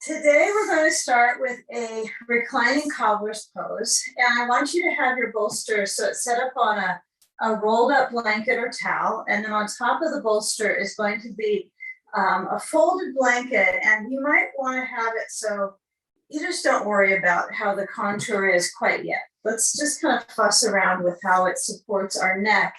Today we're going to start with a reclining cobbler's pose, and I want you to have your bolster so it's set up on a rolled up blanket or towel, and then on top of the bolster is going to be a folded blanket, and you might want to have it so you just don't worry about how the contour is quite yet. Let's just kind of fuss around with how it supports our neck.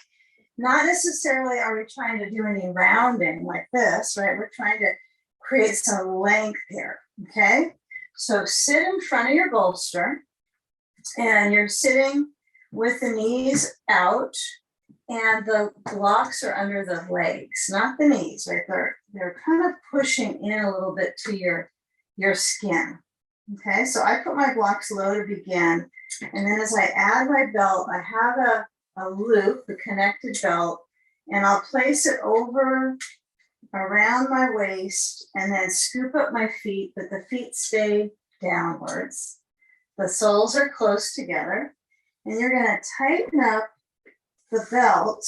Not necessarily are we trying to do any rounding like this, right? We're trying to create some length here, okay? So sit in front of your bolster, and you're sitting with the knees out, and the blocks are under the legs, not the knees, right? They're kind of pushing in a little bit to your skin, okay? So I put my blocks low to begin, and then as I add my belt, I have a loop, a connected belt, and I'll place it over around my waist and then scoop up my feet, but the feet stay downwards. The soles are close together, and you're going to tighten up the belt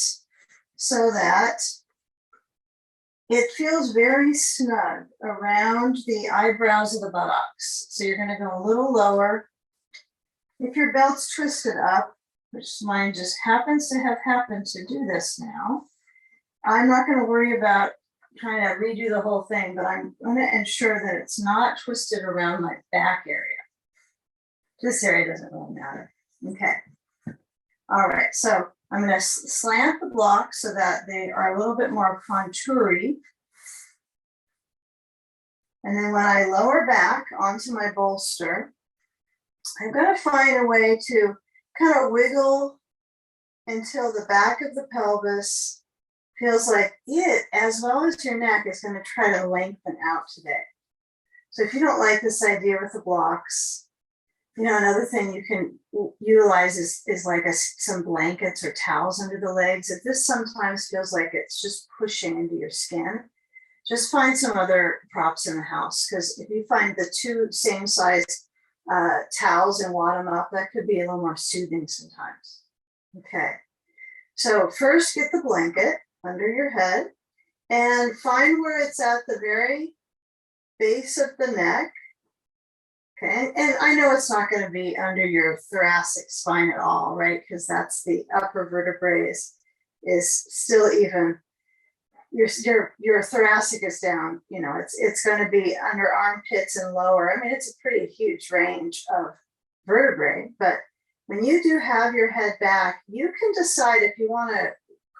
so that it feels very snug around the eyebrows of the buttocks. So you're going to go a little lower. If your belt's twisted up, which mine just happens to have happened to do this now, I'm not going to worry about trying to redo the whole thing, but I'm going to ensure that it's not twisted around my back area. This area doesn't really matter. Okay. All right. So I'm going to slant the blocks so that they are a little bit more contoury. And then when I lower back onto my bolster, I'm going to find a way to kind of wiggle until the back of the pelvis feels like it, as well as your neck, is going to try to lengthen out today. So if you don't like this idea with the blocks, another thing you can utilize is like some blankets or towels under the legs. If this sometimes feels like it's just pushing into your skin, just find some other props in the house, because if you find the two same size towels and wad them up, that could be a little more soothing sometimes. Okay, so first get the blanket under your head and find where it's at the very base of the neck. Okay, and I know it's not going to be under your thoracic spine at all, right? Because that's the upper vertebrae is still even. Your thoracic is down. It's going to be under armpits and lower. I mean, it's a pretty huge range of vertebrae. But when you do have your head back, you can decide if you want to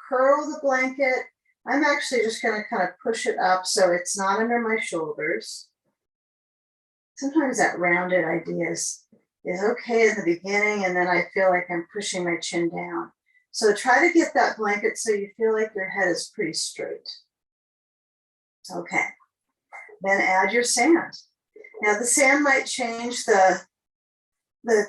curl the blanket. I'm actually just going to kind of push it up so it's not under my shoulders. Sometimes that rounded idea is okay in the beginning, and then I feel like I'm pushing my chin down. So try to get that blanket so you feel like your head is pretty straight. Okay, then add your sand. Now the sand might change the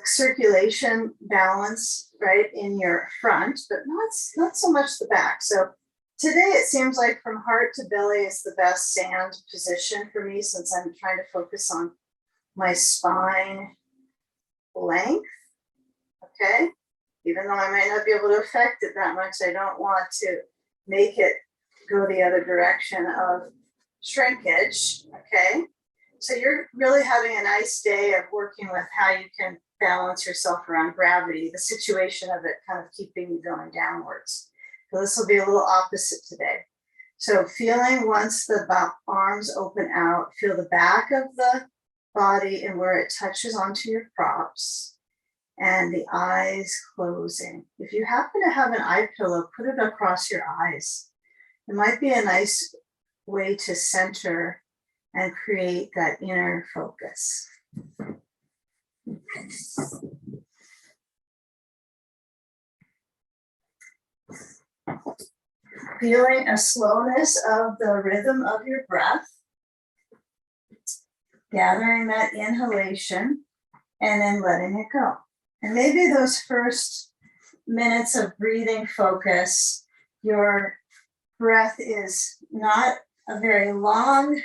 circulation balance, right, in your front, but not so much the back. So today it seems like from heart to belly is the best sand position for me, since I'm trying to focus on my spine length. Okay, even though I might not be able to affect it that much, I don't want to make it go the other direction of shrinkage. Okay, so you're really having a nice day of working with how you can balance yourself around gravity, the situation of it kind of keeping you going downwards. So this will be a little opposite today. So feeling, once the arms open out, feel the back of the body and where it touches onto your props, and the eyes closing. If you happen to have an eye pillow, put it across your eyes. It might be a nice way to center and create that inner focus. Feeling a slowness of the rhythm of your breath, gathering that inhalation and then letting it go. And maybe those first minutes of breathing focus, your breath is not a very long,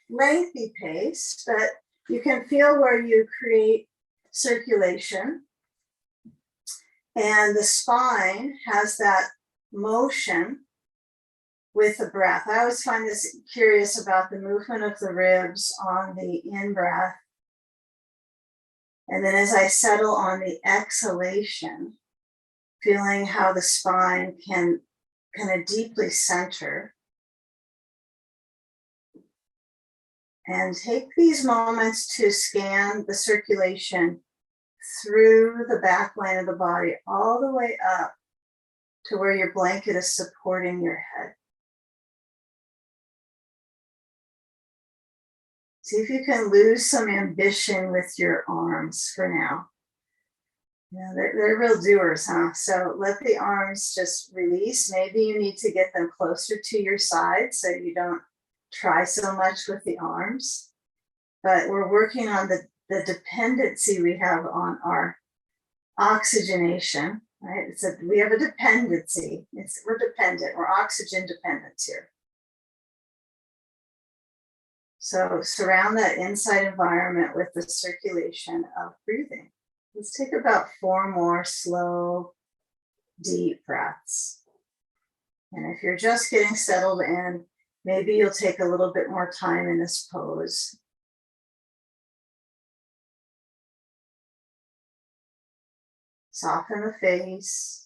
lengthy pace, but you can feel where you create circulation, and the spine has that motion with the breath. I always find this curious about the movement of the ribs on the in-breath. And then as I settle on the exhalation, feeling how the spine can kind of deeply center. And take these moments to scan the circulation through the back line of the body, all the way up to where your blanket is supporting your head. See if you can lose some ambition with your arms for now. Yeah, they're real doers, huh? So let the arms just release. Maybe you need to get them closer to your side so you don't try so much with the arms. But we're working on the dependency we have on our oxygenation, right? We have a dependency. We're dependent. We're oxygen dependent here. So surround that inside environment with the circulation of breathing. Let's take about 4 more slow, deep breaths. And if you're just getting settled in, maybe you'll take a little bit more time in this pose. Soften the face.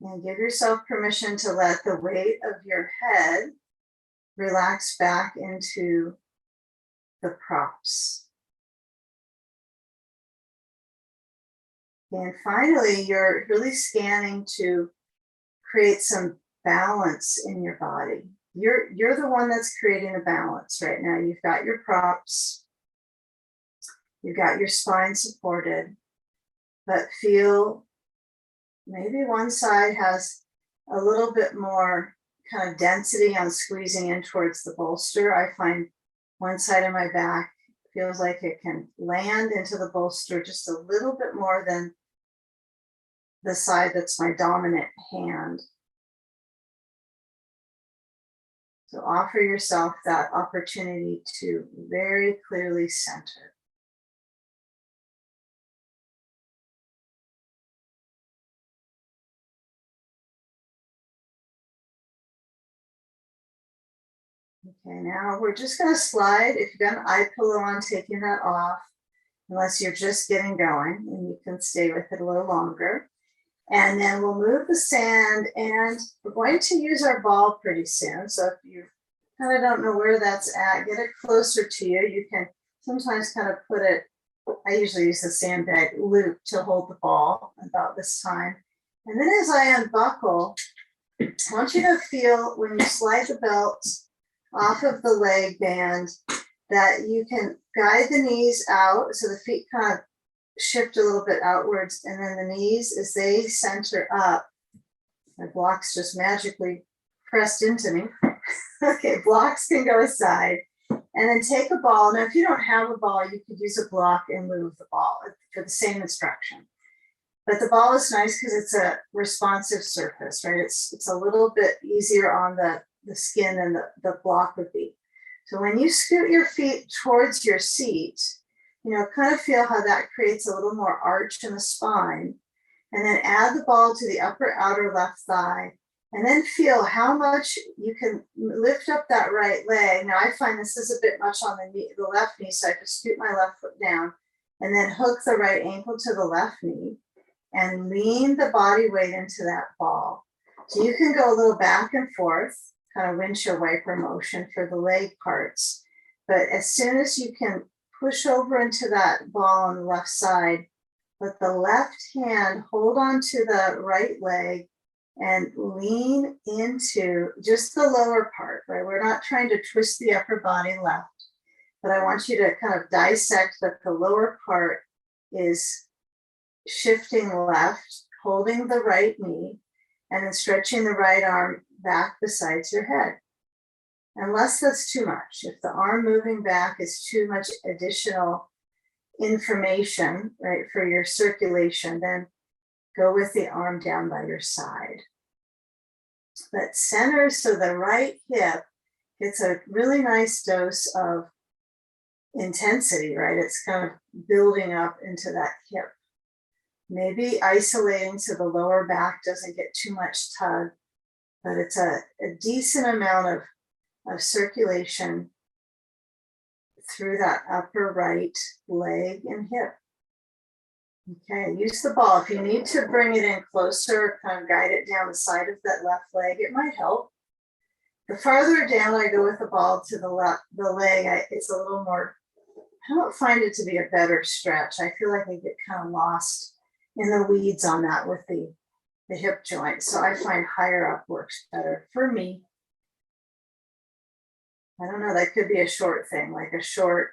And give yourself permission to let the weight of your head relax back into the props. And finally, you're really scanning to create some balance in your body. You're the one that's creating a balance right now. You've got your props. You've got your spine supported, but feel maybe one side has a little bit more kind of density on squeezing in towards the bolster. I find one side of my back feels like it can land into the bolster just a little bit more than the side that's my dominant hand. So offer yourself that opportunity to very clearly center. Okay, now we're just going to slide. If you've got an eye pillow on, taking that off, unless you're just getting going, and you can stay with it a little longer. And then we'll move the sand, and we're going to use our ball pretty soon. So if you kind of don't know where that's at, get it closer to you. You can sometimes kind of put it, I usually use the sandbag loop to hold the ball about this time. And then as I unbuckle, I want you to feel when you slide the belt off of the leg band that you can guide the knees out so the feet kind of shift a little bit outwards, and then the knees, as they center up, my blocks just magically pressed into me. Okay, blocks can go aside, and then take a ball. Now, if you don't have a ball, you could use a block and move the ball for the same instruction. But the ball is nice because it's a responsive surface, right? It's a little bit easier on the skin than the block would be. So when you scoot your feet towards your seat, kind of feel how that creates a little more arch in the spine, and then add the ball to the upper outer left thigh, and then feel how much you can lift up that right leg. Now I find this is a bit much on the left knee, so I can scoot my left foot down and then hook the right ankle to the left knee and lean the body weight into that ball. So you can go a little back and forth, kind of windshield wiper motion for the leg parts. But as soon as you can push over into that ball on the left side, let the left hand hold on to the right leg and lean into just the lower part, right? We're not trying to twist the upper body left, but I want you to kind of dissect that the lower part is shifting left, holding the right knee, and then stretching the right arm back besides your head. Unless that's too much. If the arm moving back is too much additional information, right, for your circulation, then go with the arm down by your side. But center so the right hip gets a really nice dose of intensity, right? It's kind of building up into that hip. Maybe isolating so the lower back doesn't get too much tug, but it's a decent amount of circulation through that upper right leg and hip. Okay, use the ball. If you need to bring it in closer, kind of guide it down the side of that left leg, it might help. The farther down I go with the ball to the leg, it's a little more, I don't find it to be a better stretch. I feel like I get kind of lost in the weeds on that with the hip joint. So I find higher up works better for me. I don't know, that could be a short thing, like a short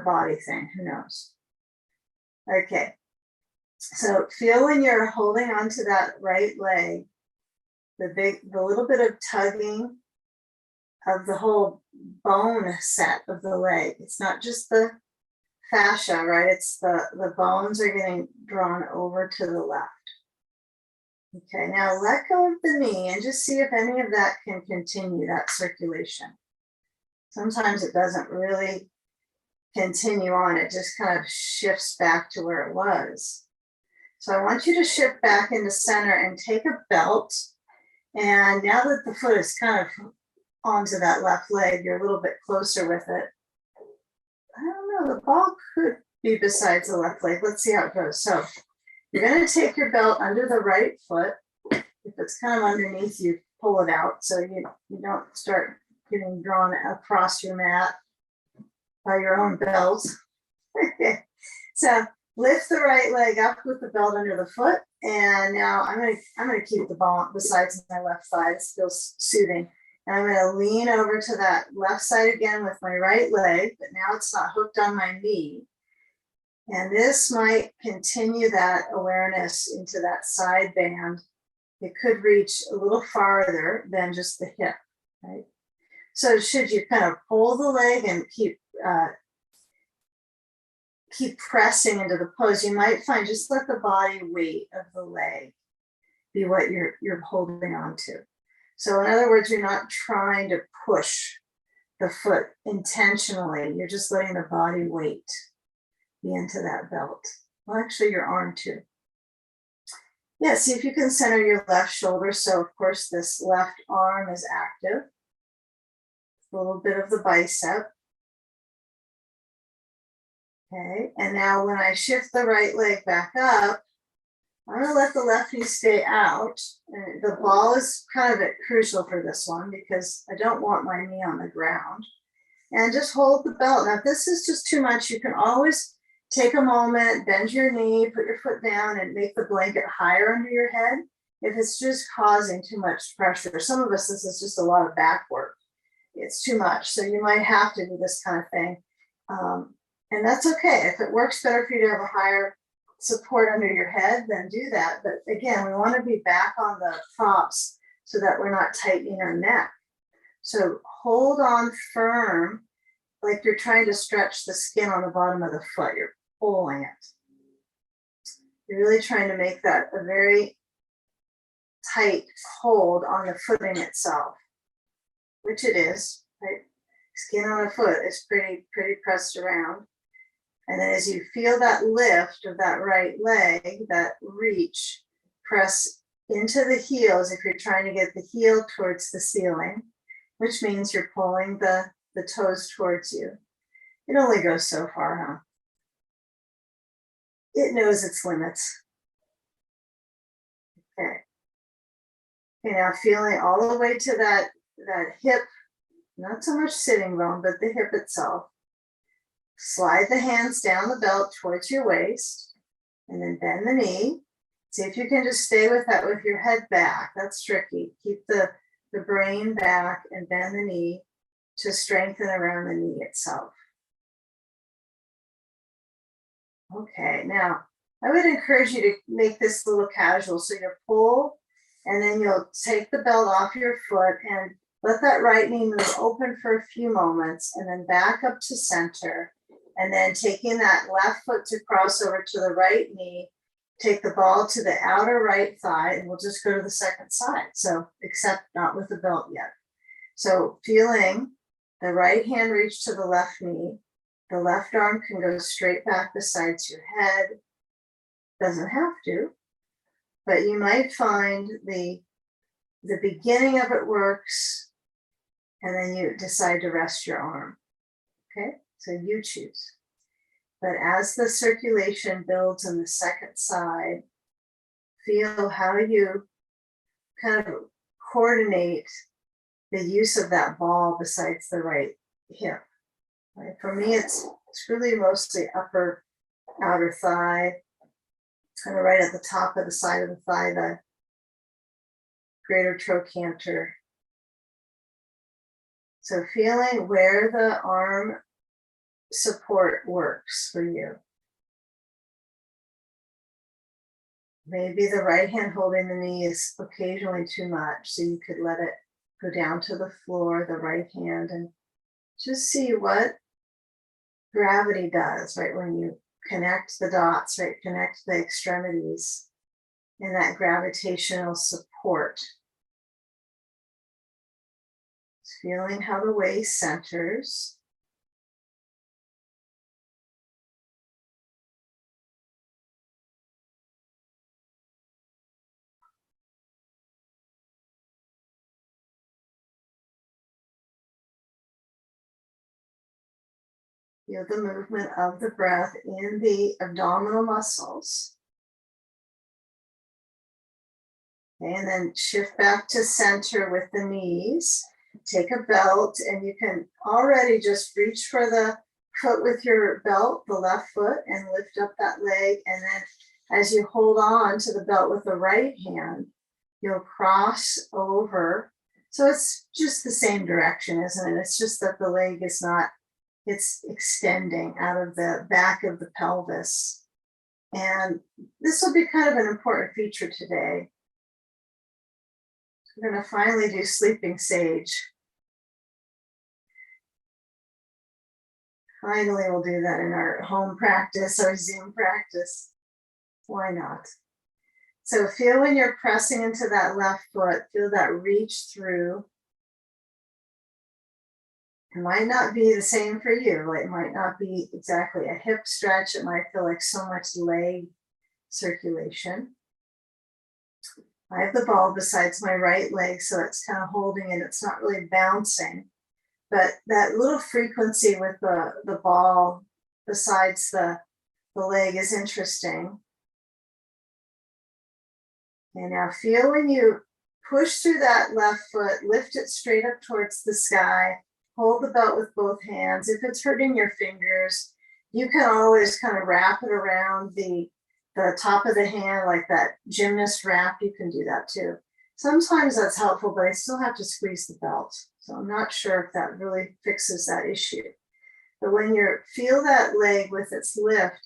body thing, who knows? Okay, so feel when you're holding onto that right leg, the little bit of tugging of the whole bone set of the leg. It's not just the fascia, right? It's the bones are getting drawn over to the left. Okay, now let go of the knee and just see if any of that can continue, that circulation. Sometimes it doesn't really continue on, it just kind of shifts back to where it was. So I want you to shift back into center and take a belt. And now that the foot is kind of onto that left leg, you're a little bit closer with it. I don't know, the ball could be besides the left leg. Let's see how it goes. So you're going to take your belt under the right foot. If it's kind of underneath, you pull it out so you don't start getting drawn across your mat by your own belt. Okay, so lift the right leg up with the belt under the foot, and now I'm gonna keep the ball besides my left thigh. This feels soothing, and I'm gonna lean over to that left side again with my right leg, but now it's not hooked on my knee. And this might continue that awareness into that side band. It could reach a little farther than just the hip, right? So should you kind of pull the leg and keep pressing into the pose, you might find just let the body weight of the leg be what you're holding on to. So in other words, you're not trying to push the foot intentionally. You're just letting the body weight be into that belt. Well, actually your arm too. Yeah, see if you can center your left shoulder. So of course this left arm is active. A little bit of the bicep. Okay, and now when I shift the right leg back up, I'm gonna let the left knee stay out. And the ball is kind of crucial for this one because I don't want my knee on the ground. And just hold the belt. Now, if this is just too much, you can always take a moment, bend your knee, put your foot down, and make the blanket higher under your head if it's just causing too much pressure. Some of us, this is just a lot of back work. It's too much. So you might have to do this kind of thing. And that's okay. If it works better for you to have a higher support under your head, then do that. But again, we want to be back on the props so that we're not tightening our neck. So hold on firm, like you're trying to stretch the skin on the bottom of the foot. You're pulling it. You're really trying to make that a very tight hold on the footing itself, which it is, right? Skin on a foot is pretty pressed around. And then as you feel that lift of that right leg, that reach, press into the heels if you're trying to get the heel towards the ceiling, which means you're pulling the toes towards you. It only goes so far, huh? It knows its limits. Okay. Okay, now feeling all the way to that hip, not so much sitting bone, but the hip itself. Slide the hands down the belt towards your waist and then bend the knee. See if you can just stay with that with your head back. That's tricky. Keep the brain back and bend the knee to strengthen around the knee itself. Okay, now I would encourage you to make this a little casual. So you pull and then you'll take the belt off your foot and let that right knee move open for a few moments and then back up to center. And then taking that left foot to cross over to the right knee, take the ball to the outer right thigh, and we'll just go to the second side. So, except not with the belt yet. So, feeling the right hand reach to the left knee, the left arm can go straight back besides your head. Doesn't have to, but you might find the beginning of it works, and then you decide to rest your arm. Okay, so you choose. But as the circulation builds on the second side, feel how you kind of coordinate the use of that ball besides the right hip. Right? For me, it's really mostly upper outer thigh, kind of right at the top of the side of the thigh, the greater trochanter. So feeling where the arm support works for you. Maybe the right hand holding the knee is occasionally too much, so you could let it go down to the floor, the right hand, and just see what gravity does, right? When you connect the dots, right? Connect the extremities and that gravitational support. Feeling how the waist centers. Feel the movement of the breath in the abdominal muscles. Okay, and then shift back to center with the knees. Take a belt, and you can already just reach for the foot with your belt, the left foot, and lift up that leg. And then as you hold on to the belt with the right hand, you'll cross over. So it's just the same direction, isn't it? It's just that the leg is not, it's extending out of the back of the pelvis. And this will be kind of an important feature today. We're going to finally do sleeping sage. Finally, we'll do that in our home practice or Zoom practice. Why not? So feel when you're pressing into that left foot, feel that reach through. It might not be the same for you. It might not be exactly a hip stretch. It might feel like so much leg circulation. I have the ball besides my right leg, so it's kind of holding it. It's not really bouncing, but that little frequency with the ball besides the leg is interesting. And now feel when you push through that left foot, lift it straight up towards the sky, hold the belt with both hands. If it's hurting your fingers, you can always kind of wrap it around the top of the hand, like that gymnast wrap. You can do that too. Sometimes that's helpful, but I still have to squeeze the belt. So I'm not sure if that really fixes that issue. But when you feel that leg with its lift,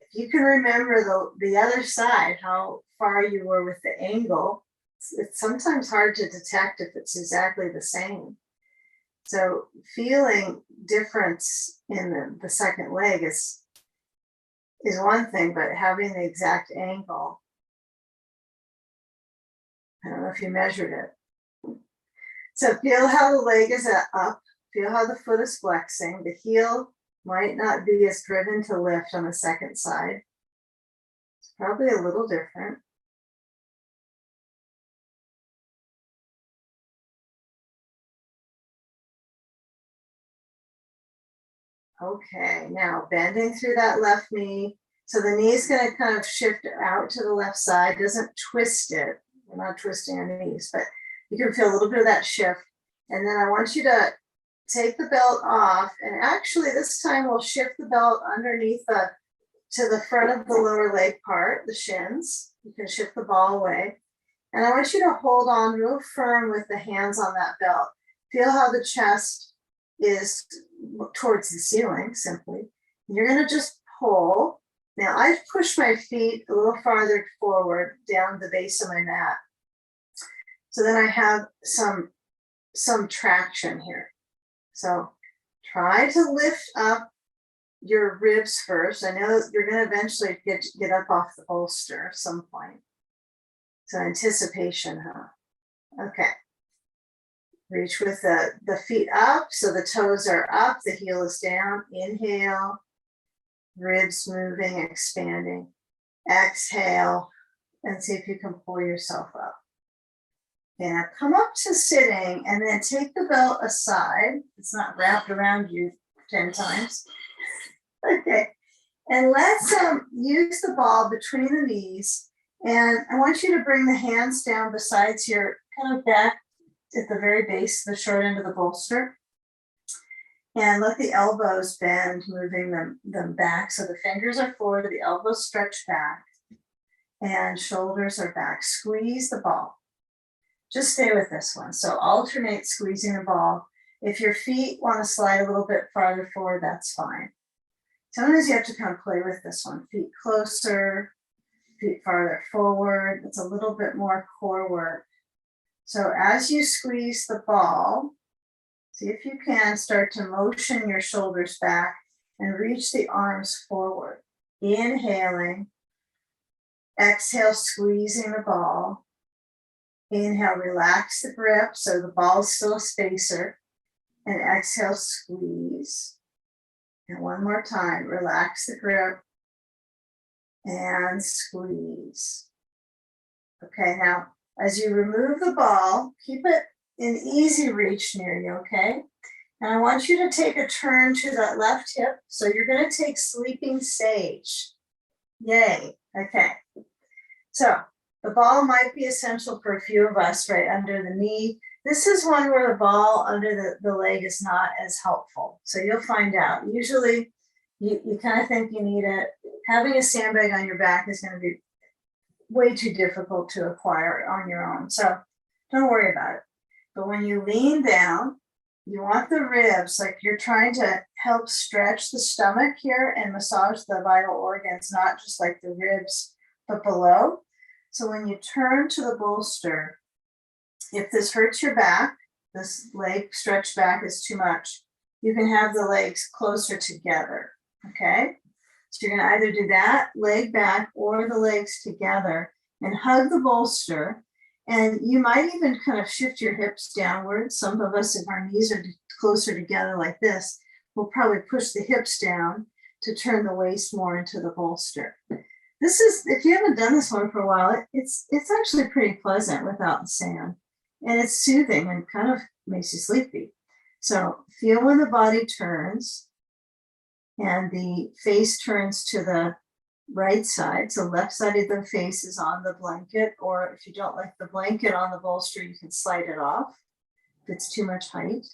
if you can remember the other side, how far you were with the angle, it's sometimes hard to detect if it's exactly the same. So feeling difference in the second leg is one thing, but having the exact angle, I don't know if you measured it. So feel how the leg is up, feel how the foot is flexing. The heel might not be as driven to lift on the second side. It's probably a little different. Okay, now bending through that left knee. So the knee is going to kind of shift out to the left side, doesn't twist it. We're not twisting our knees, but you can feel a little bit of that shift. And then I want you to take the belt off. And actually this time we'll shift the belt underneath to the front of the lower leg part, the shins. You can shift the ball away. And I want you to hold on real firm with the hands on that belt. Feel how the chest is towards the ceiling, simply. And you're going to just pull. Now I've pushed my feet a little farther forward down the base of my mat. So then I have some traction here. So try to lift up your ribs first. I know you're going to eventually get up off the bolster at some point. So anticipation, huh? Okay. Reach with the feet up, so the toes are up, the heel is down. Inhale, ribs moving, expanding. Exhale and see if you can pull yourself up. Okay, now come up to sitting and then take the belt aside. It's not wrapped around you 10 times. Okay, and let's use the ball between the knees. And I want you to bring the hands down besides your kind of back at the very base, the short end of the bolster. And let the elbows bend, moving them back. So the fingers are forward, the elbows stretch back, and shoulders are back. Squeeze the ball. Just stay with this one. So alternate squeezing the ball. If your feet want to slide a little bit farther forward, that's fine. Sometimes you have to kind of play with this one. Feet closer, feet farther forward. It's a little bit more core work. So as you squeeze the ball, see if you can start to motion your shoulders back and reach the arms forward. Inhaling, exhale, squeezing the ball. Inhale, relax the grip so the ball is still a spacer. And exhale, squeeze. And one more time, relax the grip and squeeze. Okay, now as you remove the ball, keep it in easy reach near you, okay? And I want you to take a turn to that left hip. So you're going to take sleeping sage. Yay. Okay. So the ball might be essential for a few of us right under the knee. This is one where the ball under the leg is not as helpful. So you'll find out. Usually you kind of think you need it. Having a sandbag on your back is going to be way too difficult to acquire on your own. So don't worry about it. But when you lean down, you want the ribs, like you're trying to help stretch the stomach here and massage the vital organs, not just like the ribs, but below. So when you turn to the bolster, if this hurts your back, this leg stretched back is too much, you can have the legs closer together, okay? So you're gonna either do that, leg back, or the legs together, and hug the bolster. And you might even kind of shift your hips downward. Some of us, if our knees are closer together like this, we'll probably push the hips down to turn the waist more into the bolster. This is, if you haven't done this one for a while, it's actually pretty pleasant without the sand. And it's soothing and kind of makes you sleepy. So feel when the body turns and the face turns to the right side. So left side of the face is on the blanket, or if you don't like the blanket on the bolster, you can slide it off if it's too much height.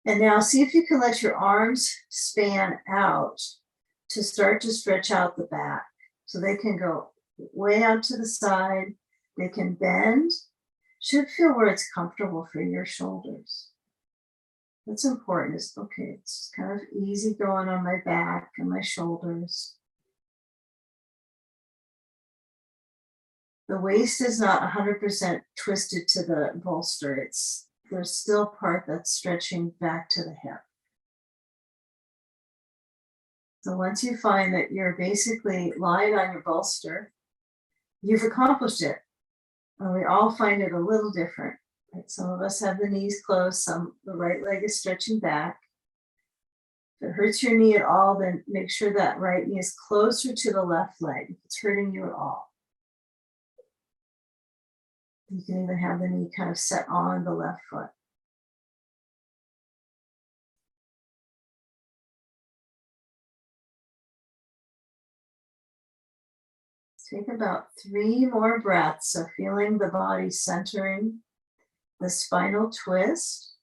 And now see if you can let your arms span out to start to stretch out the back. So they can go way out to the side. They can bend. Should feel where it's comfortable for your shoulders. What's important is, okay, it's kind of easy going on my back and my shoulders. The waist is not 100% twisted to the bolster. There's still part that's stretching back to the hip. So once you find that you're basically lying on your bolster, you've accomplished it. And we all find it a little different. Right? Some of us have the knees closed, the right leg is stretching back. If it hurts your knee at all, then make sure that right knee is closer to the left leg if it's hurting you at all. You can even have the knee kind of set on the left foot. Take about 3 more breaths. So feeling the body centering, the spinal twist.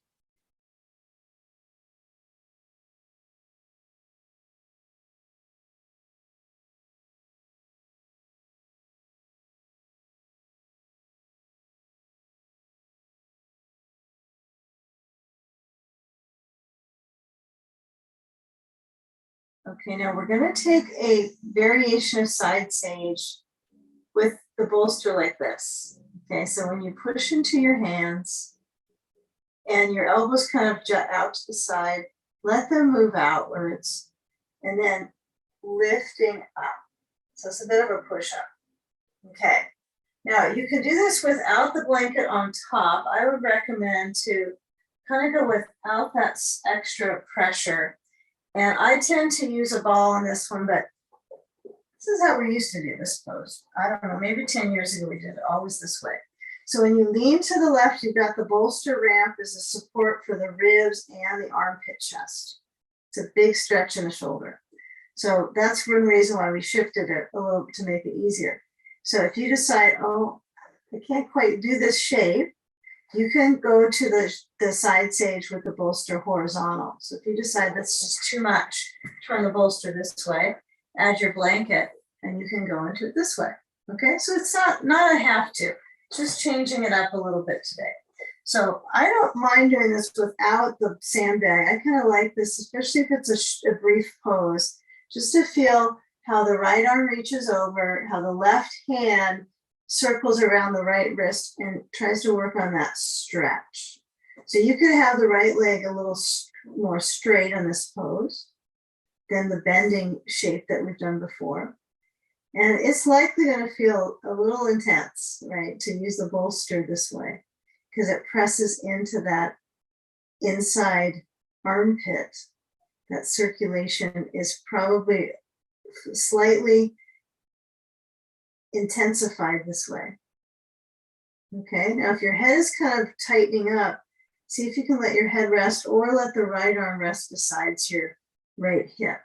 Okay, now we're going to take a variation of side sage with the bolster like this. Okay, so when you push into your hands and your elbows kind of jut out to the side, let them move outwards and then lifting up. So it's a bit of a push up. Okay, now you can do this without the blanket on top. I would recommend to kind of go without that extra pressure And I tend to use a ball on this one, but this is how we used to do this pose. I don't know, maybe 10 years ago we did it always this way. So when you lean to the left, you've got the bolster ramp as a support for the ribs and the armpit chest. It's a big stretch in the shoulder. So that's one reason why we shifted it a little to make it easier. So if you decide, oh, I can't quite do this shape, you can go to the side sage with the bolster horizontal. So if you decide that's just too much, turn the bolster this way, add your blanket, and you can go into it this way. Okay, so it's not a have to, just changing it up a little bit today. So I don't mind doing this without the sandbag. I kind of like this, especially if it's a brief pose, just to feel how the right arm reaches over, how the left hand circles around the right wrist and tries to work on that stretch. So you could have the right leg a little more straight on this pose than the bending shape that we've done before. And it's likely going to feel a little intense, right, to use the bolster this way, because it presses into that inside armpit. That circulation is probably slightly intensified this way. Okay, now if your head is kind of tightening up, see if you can let your head rest or let the right arm rest besides your right hip.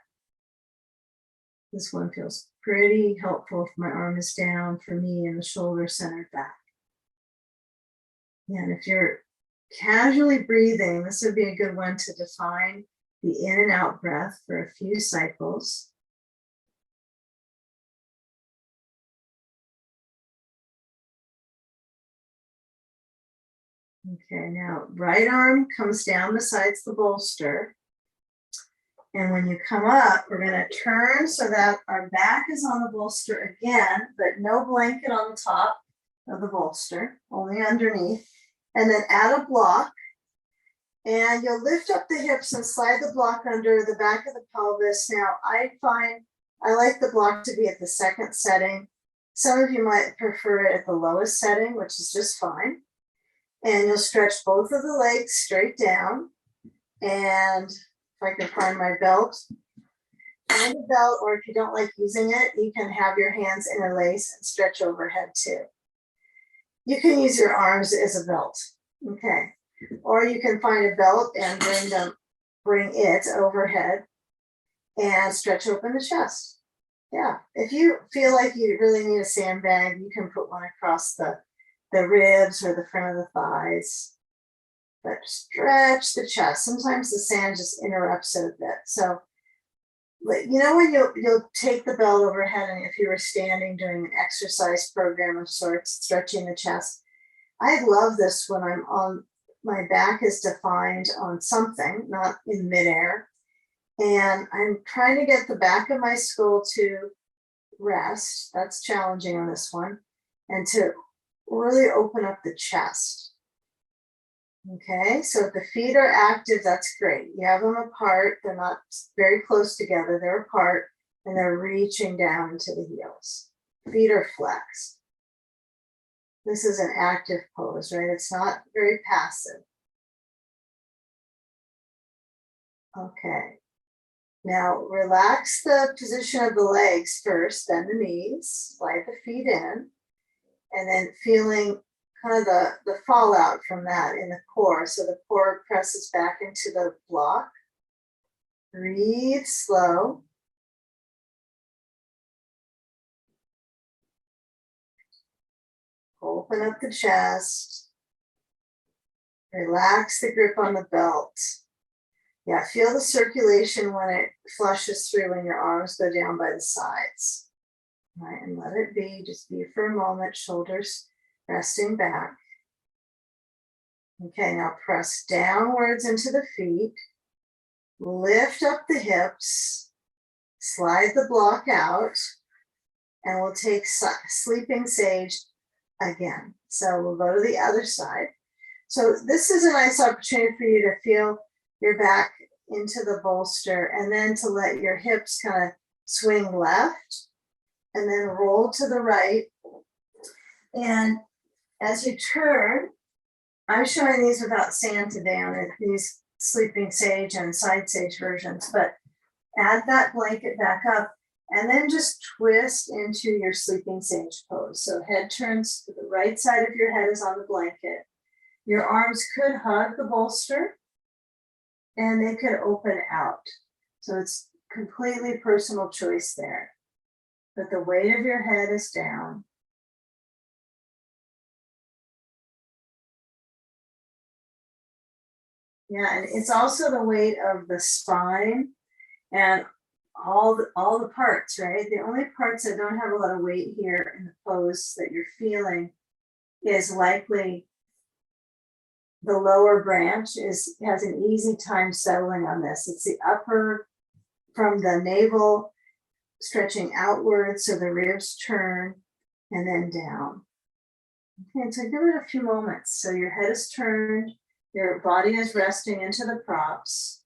This one feels pretty helpful if my arm is down for me and the shoulder centered back. And if you're casually breathing, this would be a good one to define the in and out breath for a few cycles. Okay, now right arm comes down besides the bolster. And when you come up, we're going to turn so that our back is on the bolster again, but no blanket on the top of the bolster, only underneath. And then add a block. And you'll lift up the hips and slide the block under the back of the pelvis. Now, I find I like the block to be at the second setting. Some of you might prefer it at the lowest setting, which is just fine. And you'll stretch both of the legs straight down. And if I can find my belt, find a belt, or if you don't like using it, you can have your hands interlace and stretch overhead too. You can use your arms as a belt, okay? Or you can find a belt and bring it overhead and stretch open the chest. Yeah, if you feel like you really need a sandbag, you can put one across the ribs or the front of the thighs. But stretch the chest. Sometimes the sand just interrupts it a bit. So, you know, when you'll take the belt overhead, and if you were standing doing an exercise program of sorts, stretching the chest, I love this when I'm on, my back is defined on something, not in midair. And I'm trying to get the back of my skull to rest. That's challenging on this one. And to really open up the chest. Okay, so if the feet are active, that's great. You have them apart. They're not very close together. They're apart and they're reaching down into the heels. Feet are flexed. This is an active pose, right? It's not very passive. Okay. Now relax the position of the legs first, bend the knees, slide the feet in, and then feeling kind of the fallout from that in the core. So the core presses back into the block. Breathe slow. Open up the chest. Relax the grip on the belt. Yeah, feel the circulation when it flushes through when your arms go down by the sides. All right, and let it be. Just be for a moment, shoulders resting back. Okay, now press downwards into the feet. Lift up the hips. Slide the block out. And we'll take sleeping sage again. So we'll go to the other side. So this is a nice opportunity for you to feel your back into the bolster and then to let your hips kind of swing left and then roll to the right. And as you turn, I'm showing these without sand today on it, these sleeping sage and side sage versions, but add that blanket back up, and then just twist into your sleeping sage pose. So head turns to the right side of your head is on the blanket. Your arms could hug the bolster and they could open out. So it's completely personal choice there. But the weight of your head is down. Yeah, and it's also the weight of the spine and all the parts, right? The only parts that don't have a lot of weight here in the pose that you're feeling is likely the lower branch has an easy time settling on this. It's the upper from the navel stretching outward so the ribs turn and then down. Okay, so give it a few moments. So your head is turned, your body is resting into the props.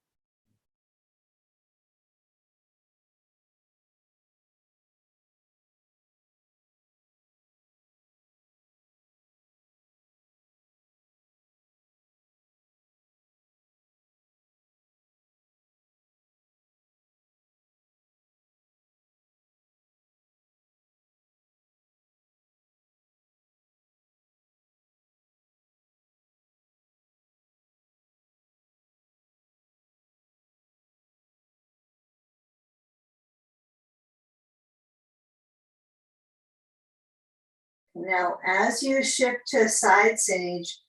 Now, as you shift to side sage,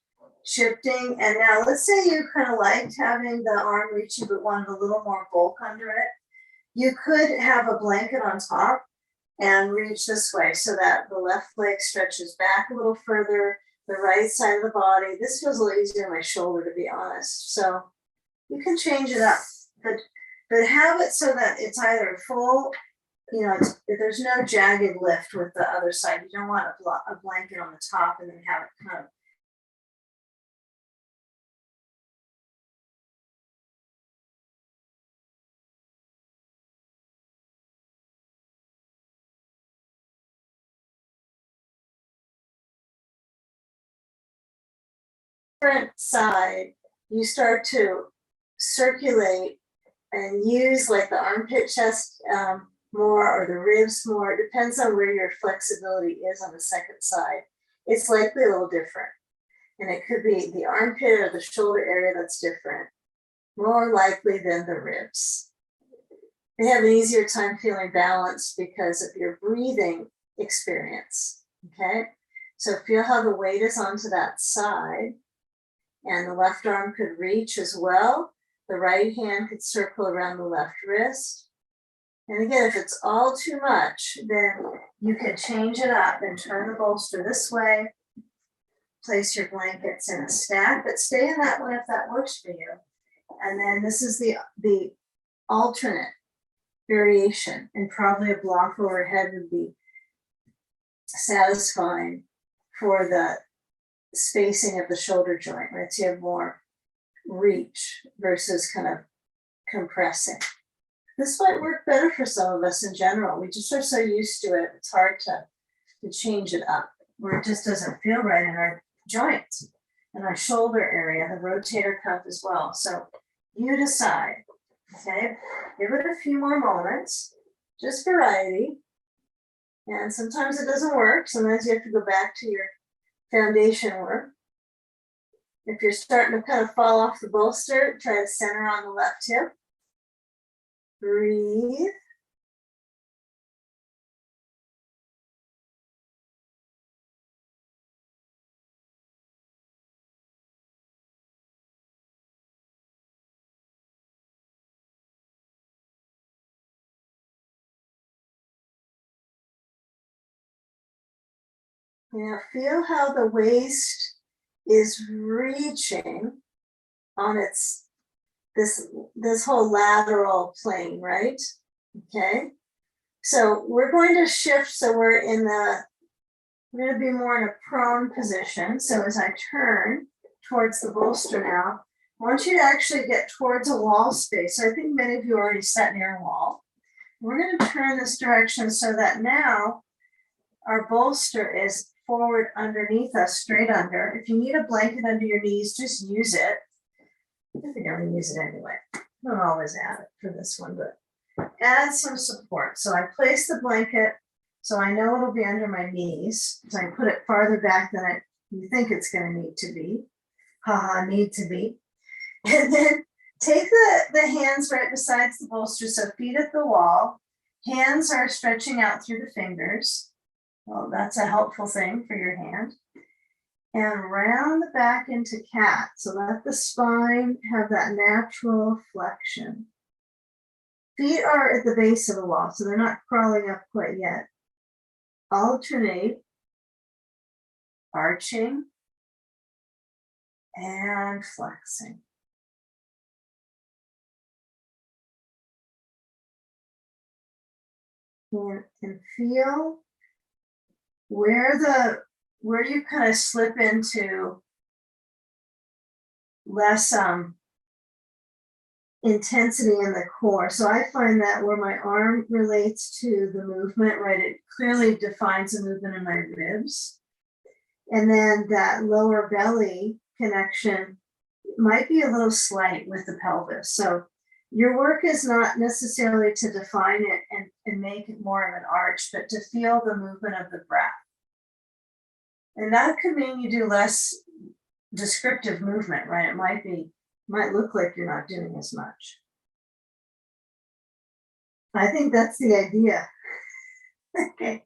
shifting, and now let's say you kind of liked having the arm reaching but wanted a little more bulk under it. You could have a blanket on top and reach this way so that the left leg stretches back a little further, the right side of the body. This feels a little easier on my shoulder, to be honest. So you can change it up, but have it so that it's either full, you know, there's no jagged lift with the other side. You don't want a blanket on the top and then have it kind of different side. You start to circulate and use like the armpit chest more or the ribs more. It depends on where your flexibility is on the second side. It's likely a little different. And it could be the armpit or the shoulder area that's different, more likely than the ribs. They have an easier time feeling balanced because of your breathing experience, okay? So feel how the weight is onto that side, and the left arm could reach as well. The right hand could circle around the left wrist. And again, if it's all too much, then you can change it up and turn the bolster this way. Place your blankets in a stack, but stay in that one if that works for you. And then this is the alternate variation, and probably a block overhead would be satisfying for the spacing of the shoulder joint, right? So you have more reach versus kind of compressing. This might work better for some of us in general. We just are so used to it, it's hard to change it up, where it just doesn't feel right in our joints and our shoulder area, the rotator cuff as well. So you decide, okay? Give it a few more moments, just variety. And sometimes it doesn't work. Sometimes you have to go back to your foundation work. If you're starting to kind of fall off the bolster, try to center on the left hip. Breathe. Now feel how the waist is reaching on its this whole lateral plane, right? Okay. So we're going to shift. So we're going to be more in a prone position. So as I turn towards the bolster now, I want you to actually get towards a wall space. So I think many of you already sat near a wall. We're going to turn this direction so that now our bolster is forward underneath us, straight under. If you need a blanket under your knees, just use it. I think I'm going to use it anyway. I don't always add it for this one, but add some support. So I place the blanket so I know it'll be under my knees. So I put it farther back than you think it's going to need to be. Haha, need to be. And then take the hands right beside the bolster, so feet at the wall. Hands are stretching out through the fingers. Well, that's a helpful thing for your hand. And round the back into cat. So let the spine have that natural flexion. Feet are at the base of the wall, so they're not crawling up quite yet. Alternate, arching, and flexing. And feel where you kind of slip into less intensity in the core. So I find that where my arm relates to the movement, right, it clearly defines the movement in my ribs. And then that lower belly connection might be a little slight with the pelvis. So your work is not necessarily to define it and make it more of an arch, but to feel the movement of the breath. And that could mean you do less descriptive movement, right? It might look like you're not doing as much. I think that's the idea. Okay.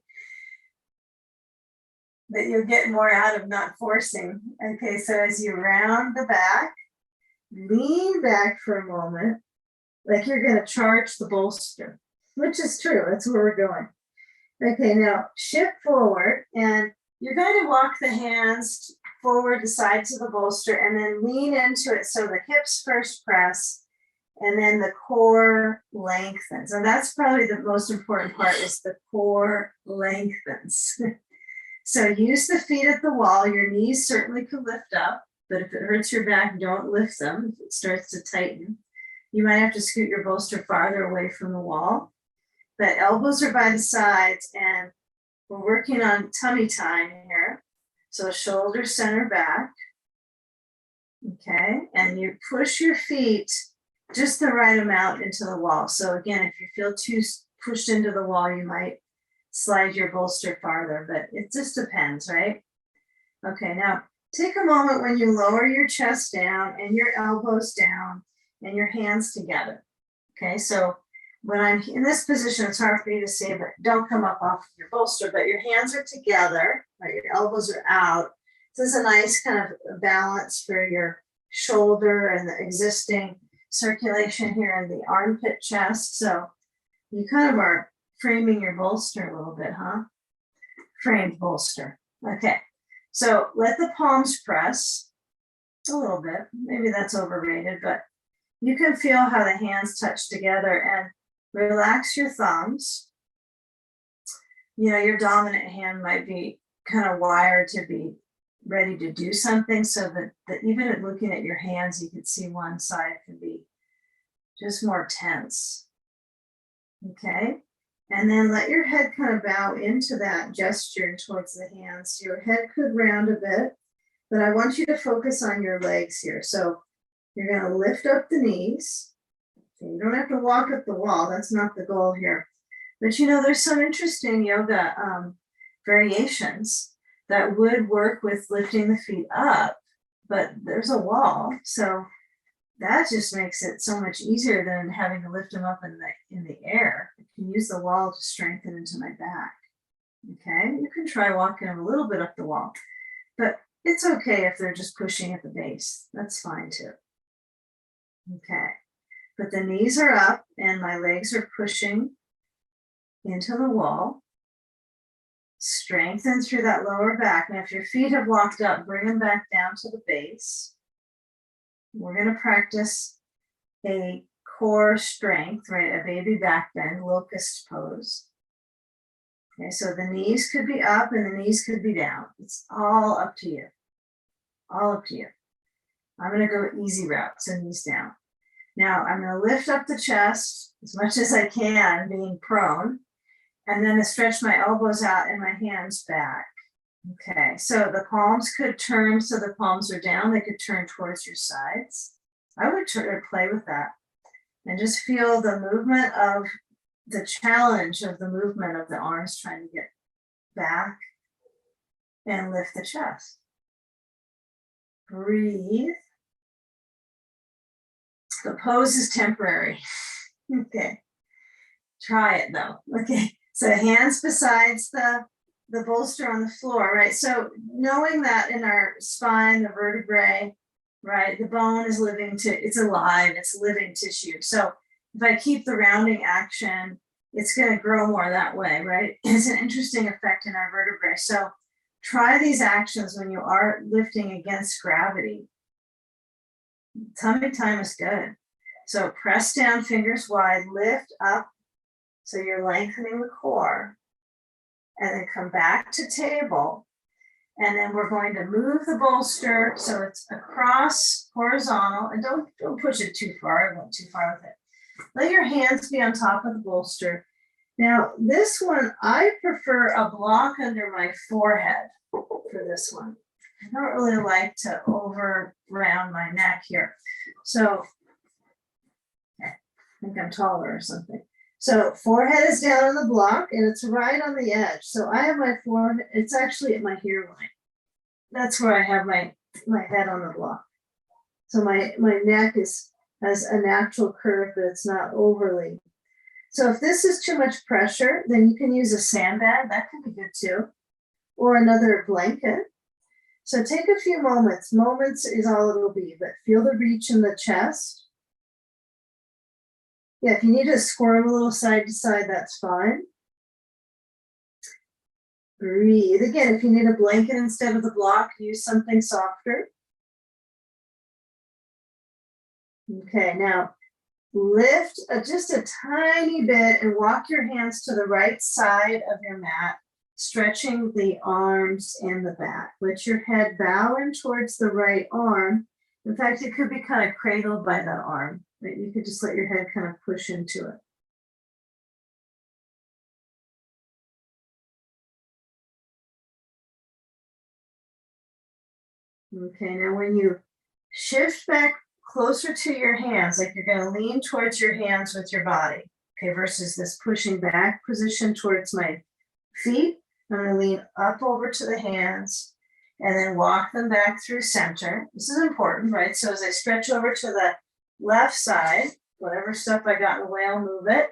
That you'll get more out of not forcing. Okay, so as you round the back, lean back for a moment, like you're going to charge the bolster, which is true. That's where we're going. Okay, now shift forward, and you're going to walk the hands forward the sides of the bolster and then lean into it. So the hips first press and then the core lengthens. And that's probably the most important part, is the core lengthens. So use the feet at the wall. Your knees certainly could lift up, but if it hurts your back, don't lift them. If it starts to tighten, you might have to scoot your bolster farther away from the wall. But elbows are by the sides, and we're working on tummy time here. So shoulder center back. Okay, and you push your feet just the right amount into the wall. So again, if you feel too pushed into the wall, you might slide your bolster farther, but it just depends, right? Okay, now take a moment when you lower your chest down and your elbows down and your hands together. Okay, so when I'm in this position, it's hard for me to see, but don't come up off your bolster, but your hands are together, right? Your elbows are out. This is a nice kind of balance for your shoulder and the existing circulation here in the armpit chest. So you kind of are framing your bolster a little bit, huh? Framed bolster. Okay, so let the palms press a little bit. Maybe that's overrated, but you can feel how the hands touch together, and relax your thumbs. You know, your dominant hand might be kind of wired to be ready to do something, so that even at looking at your hands, you can see one side can be just more tense. Okay, and then let your head kind of bow into that gesture towards the hands. Your head could round a bit, but I want you to focus on your legs here. So you're going to lift up the knees. So you don't have to walk up the wall. That's not the goal here. But you know, there's some interesting yoga variations that would work with lifting the feet up, but there's a wall. So that just makes it so much easier than having to lift them up in the air. I can use the wall to strengthen into my back. Okay, you can try walking them a little bit up the wall, but it's okay if they're just pushing at the base. That's fine too. Okay, but the knees are up and my legs are pushing into the wall. Strengthen through that lower back. Now, if your feet have walked up, bring them back down to the base. We're going to practice a core strength, right? A baby back bend, locust pose. Okay, so the knees could be up and the knees could be down. It's all up to you. All up to you. I'm going to go easy route, so knees down. Now, I'm going to lift up the chest as much as I can, being prone, and then I stretch my elbows out and my hands back. Okay, so the palms could turn, so the palms are down. They could turn towards your sides. I would play with that and just feel the movement of the challenge of the movement of the arms trying to get back and lift the chest. Breathe. The pose is temporary. Okay. Try it though. Okay. So hands besides the bolster on the floor, right? So knowing that in our spine, the vertebrae, right, the bone is it's alive, it's living tissue. So if I keep the rounding action, it's going to grow more that way, right? It's an interesting effect in our vertebrae. So try these actions when you are lifting against gravity. Tummy time is good. So press down, fingers wide, lift up. So you're lengthening the core. And then come back to table. And then we're going to move the bolster so it's across horizontal. And don't push it too far. I went too far with it. Let your hands be on top of the bolster. Now, this one, I prefer a block under my forehead for this one. I don't really like to over round my neck here. So I think I'm taller or something. So forehead is down on the block and it's right on the edge. So I have my forehead, it's actually at my hairline. That's where I have my head on the block. So my neck has a natural curve, but it's not overly. So if this is too much pressure, then you can use a sandbag. That can be good too. Or another blanket. So take a few moments. Moments is all it'll be, but feel the reach in the chest. Yeah, if you need to squirm a little side to side, that's fine. Breathe. Again, if you need a blanket instead of the block, use something softer. Okay, now lift just a tiny bit and walk your hands to the right side of your mat, stretching the arms and the back. Let your head bow in towards the right arm. In fact, it could be kind of cradled by that arm. Right? You could just let your head kind of push into it. Okay, now when you shift back closer to your hands, like you're going to lean towards your hands with your body, okay, versus this pushing back position towards my feet. I'm going to lean up over to the hands and then walk them back through center. This is important, right? So as I stretch over to the left side, whatever stuff I got in the way, I'll move it.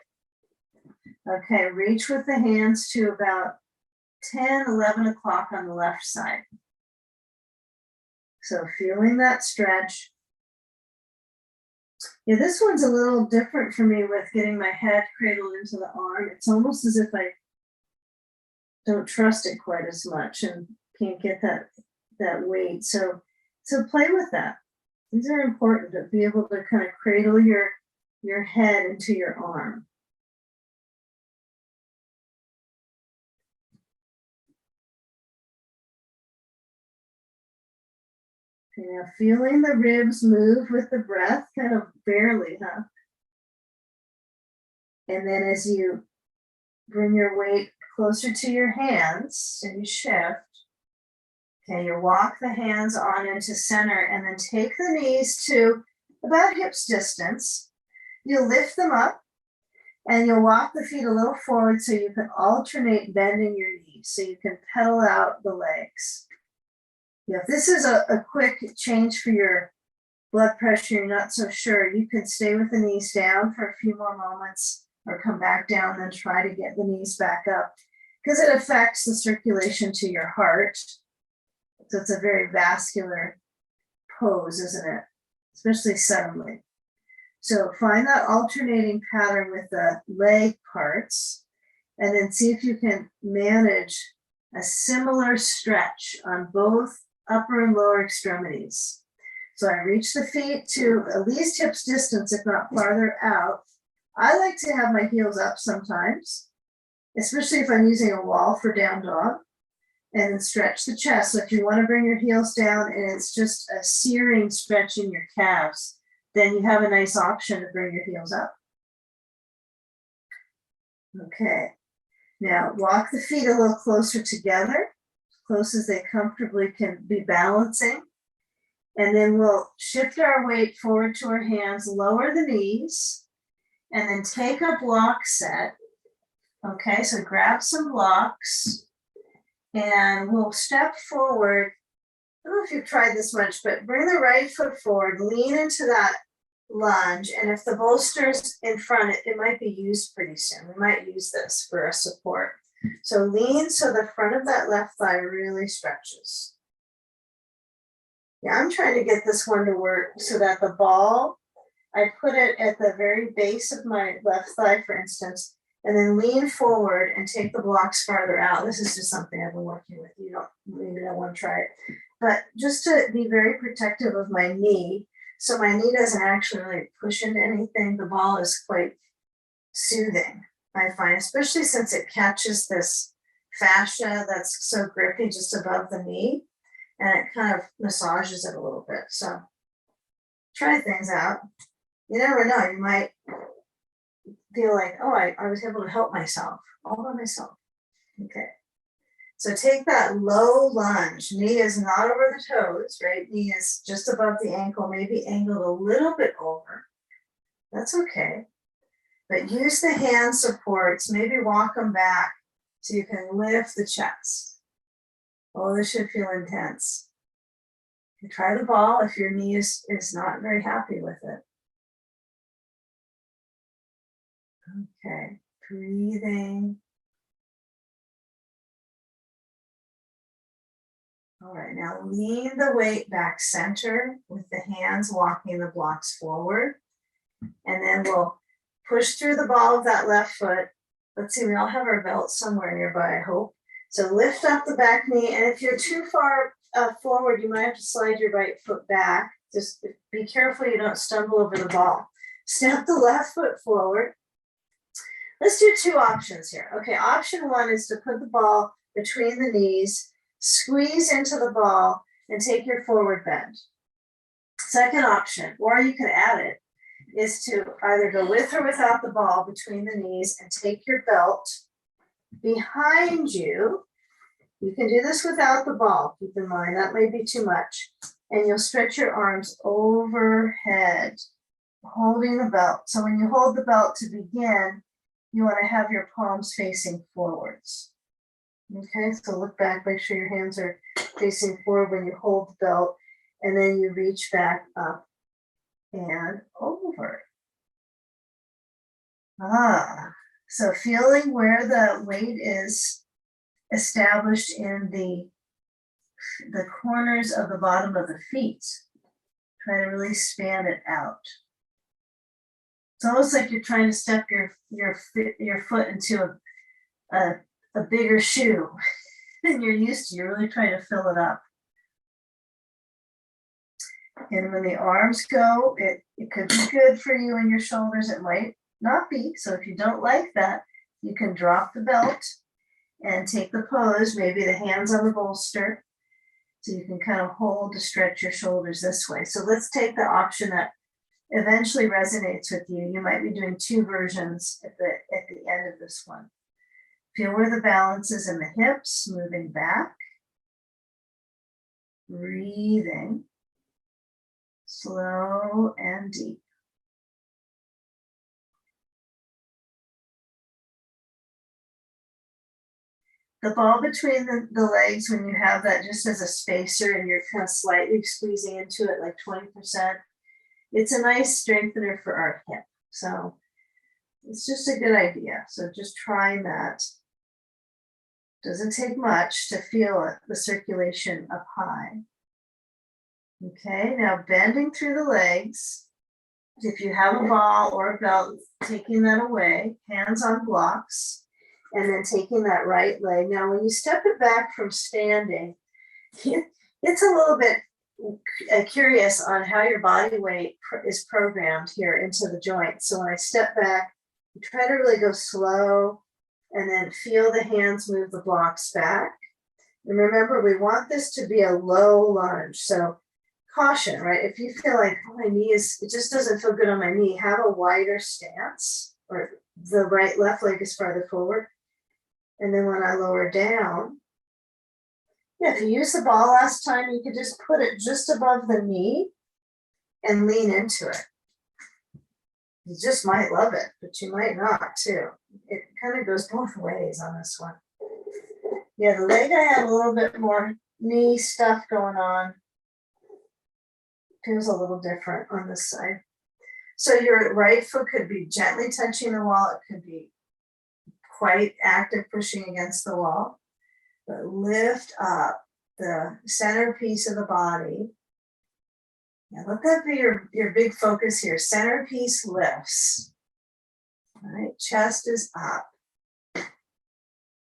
Okay, reach with the hands to about 10, 11 o'clock on the left side. So feeling that stretch. Yeah, this one's a little different for me with getting my head cradled into the arm. It's almost as if I don't trust it quite as much and can't get that weight. So play with that. These are important to be able to kind of cradle your head into your arm. Okay, now feeling the ribs move with the breath, kind of barely, huh? And then as you bring your weight closer to your hands and you shift, okay, you walk the hands on into center and then take the knees to about hips distance. You'll lift them up and you'll walk the feet a little forward so you can alternate bending your knees so you can pedal out the legs. Yeah, if this is a quick change for your blood pressure, you're not so sure, you can stay with the knees down for a few more moments or come back down and try to get the knees back up because it affects the circulation to your heart. So it's a very vascular pose, isn't it? Especially suddenly. So find that alternating pattern with the leg parts and then see if you can manage a similar stretch on both upper and lower extremities. So I reach the feet to at least hips distance, if not farther out. I like to have my heels up sometimes, especially if I'm using a wall for down dog, and then stretch the chest. So if you want to bring your heels down and it's just a searing stretch in your calves, then you have a nice option to bring your heels up. Okay. Now walk the feet a little closer together, as close as they comfortably can be balancing. And then we'll shift our weight forward to our hands, lower the knees, and then take a block set. Okay, so grab some blocks and we'll step forward. I don't know if you've tried this much, but bring the right foot forward, lean into that lunge. And if the bolster's in front, it might be used pretty soon. We might use this for a support. So lean so the front of that left thigh really stretches. Yeah, I'm trying to get this one to work so that the ball, I put it at the very base of my left thigh, for instance, and then lean forward and take the blocks farther out. This is just something I've been working with. You don't, maybe don't want to try it. But just to be very protective of my knee, so my knee doesn't actually really push into anything. The ball is quite soothing, I find, especially since it catches this fascia that's so grippy just above the knee, and it kind of massages it a little bit. So try things out. You never know, you might feel like, oh, I was able to help myself all by myself. Okay. So take that low lunge. Knee is not over the toes, right? Knee is just above the ankle, maybe angled a little bit over. That's okay. But use the hand supports, maybe walk them back so you can lift the chest. Oh, this should feel intense. You try the ball if your knee is not very happy with it. Okay, breathing. All right, now lean the weight back center with the hands walking the blocks forward. And then we'll push through the ball of that left foot. Let's see, we all have our belts somewhere nearby, I hope. So lift up the back knee. And if you're too far forward, you might have to slide your right foot back. Just be careful you don't stumble over the ball. Step the left foot forward. Let's do two options here. Okay, option one is to put the ball between the knees, squeeze into the ball, and take your forward bend. Second option, or you can add it, is to either go with or without the ball between the knees and take your belt behind you. You can do this without the ball, keep in mind, that may be too much. And you'll stretch your arms overhead, holding the belt. So when you hold the belt to begin, you want to have your palms facing forwards. Okay, so look back, make sure your hands are facing forward when you hold the belt, and then you reach back up and over. So feeling where the weight is established in the corners of the bottom of the feet. Try to really span it out. It's almost like you're trying to step your foot into a bigger shoe than you're used to. You're really trying to fill it up. And when the arms go, it could be good for you and your shoulders. It might not be. So if you don't like that, you can drop the belt and take the pose, maybe the hands on the bolster. So you can kind of hold to stretch your shoulders this way. So let's take the option that eventually resonates with you. You might be doing two versions at the end of this one. Feel where the balance is in the hips, moving back, breathing, slow and deep. The ball between the legs, when you have that just as a spacer and you're kind of slightly squeezing into it like 20%, it's a nice strengthener for our hip. So it's just a good idea. So just trying that. Doesn't take much to feel it, the circulation up high. Okay, now bending through the legs. If you have a ball or a belt, taking that away, hands on blocks, and then taking that right leg. Now, when you step it back from standing, it's a little bit curious on how your body weight is programmed here into the joint. So when I step back, try to really go slow and then feel the hands move the blocks back. And remember, we want this to be a low lunge. So caution, right? If you feel like, oh, my knee it just doesn't feel good on my knee, have a wider stance, or the left leg is farther forward. And then when I lower down, yeah, if you used the ball last time, you could just put it just above the knee and lean into it. You just might love it, but you might not too. It kind of goes both ways on this one. Yeah, the leg, I have a little bit more knee stuff going on. Feels a little different on this side. So your right foot could be gently touching the wall. It could be quite active pushing against the wall. But lift up the centerpiece of the body. Now let that be your big focus here. Centerpiece lifts. All right, chest is up.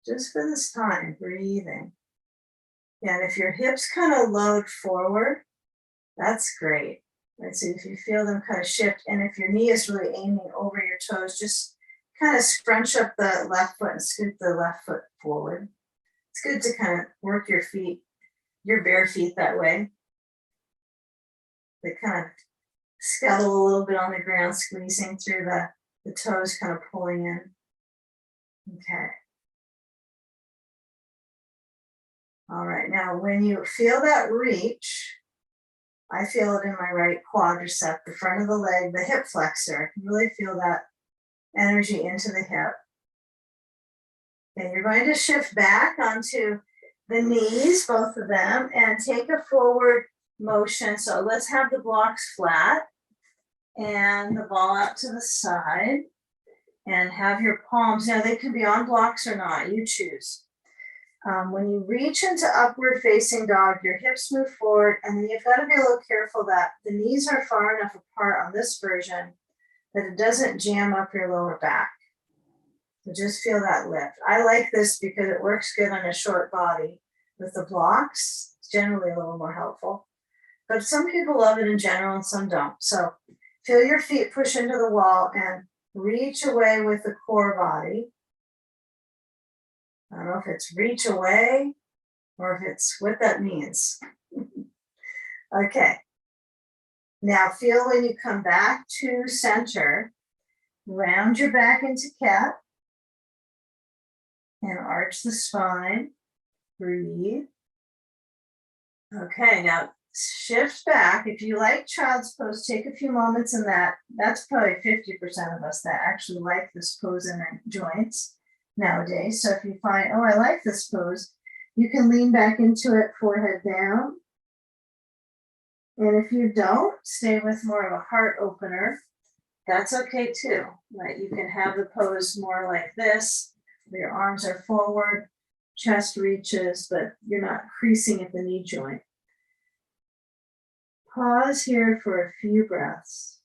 Just for this time, breathing. And if your hips kind of load forward, that's great. Let's see if you feel them kind of shift. And if your knee is really aiming over your toes, just kind of scrunch up the left foot and scoot the left foot forward. It's good to kind of work your feet, your bare feet that way. They kind of scuttle a little bit on the ground, squeezing through the toes, kind of pulling in. Okay. All right, now when you feel that reach, I feel it in my right quadricep, the front of the leg, the hip flexor. I can really feel that energy into the hip. And you're going to shift back onto the knees, both of them, and take a forward motion. So let's have the blocks flat and the ball out to the side, and have your palms. Now they can be on blocks or not, you choose. When you reach into upward facing dog, your hips move forward, and then you've got to be a little careful that the knees are far enough apart on this version that it doesn't jam up your lower back. So just feel that lift. I like this because it works good on a short body. With the blocks, it's generally a little more helpful. But some people love it in general and some don't. So feel your feet push into the wall and reach away with the core body. I don't know if it's reach away or if it's what that means. Okay. Now feel when you come back to center, round your back into cat and arch the spine. Breathe. Okay, now shift back. If you like child's pose, take a few moments in that. That's probably 50% of us that actually like this pose in their joints nowadays. So if you find, oh, I like this pose, you can lean back into it, forehead down. And if you don't, stay with more of a heart opener. That's okay too, right? You can have the pose more like this, where your arms are forward, chest reaches, but you're not creasing at the knee joint. Pause here for a few breaths.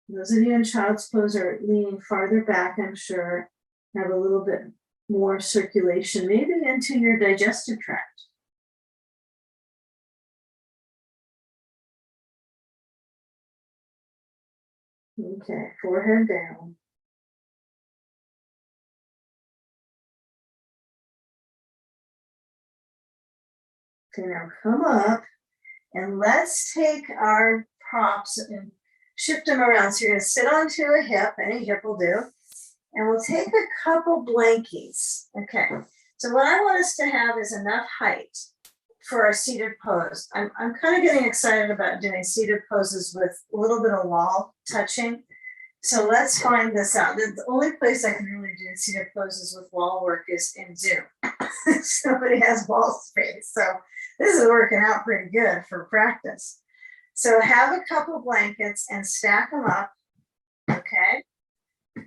Those of you in child's pose are leaning farther back, I'm sure, have a little bit more circulation, maybe into your digestive tract. Okay, forehead down. Okay, now come up and let's take our props and shift them around. So you're going to sit onto a hip, any hip will do, and we'll take a couple blankies. Okay, so what I want us to have is enough height for our seated pose. I'm kind of getting excited about doing seated poses with a little bit of wall touching. So let's find this out. The only place I can really do seated poses with wall work is in Zoom. Somebody has wall space. So this is working out pretty good for practice. So have a couple blankets and stack them up. Okay.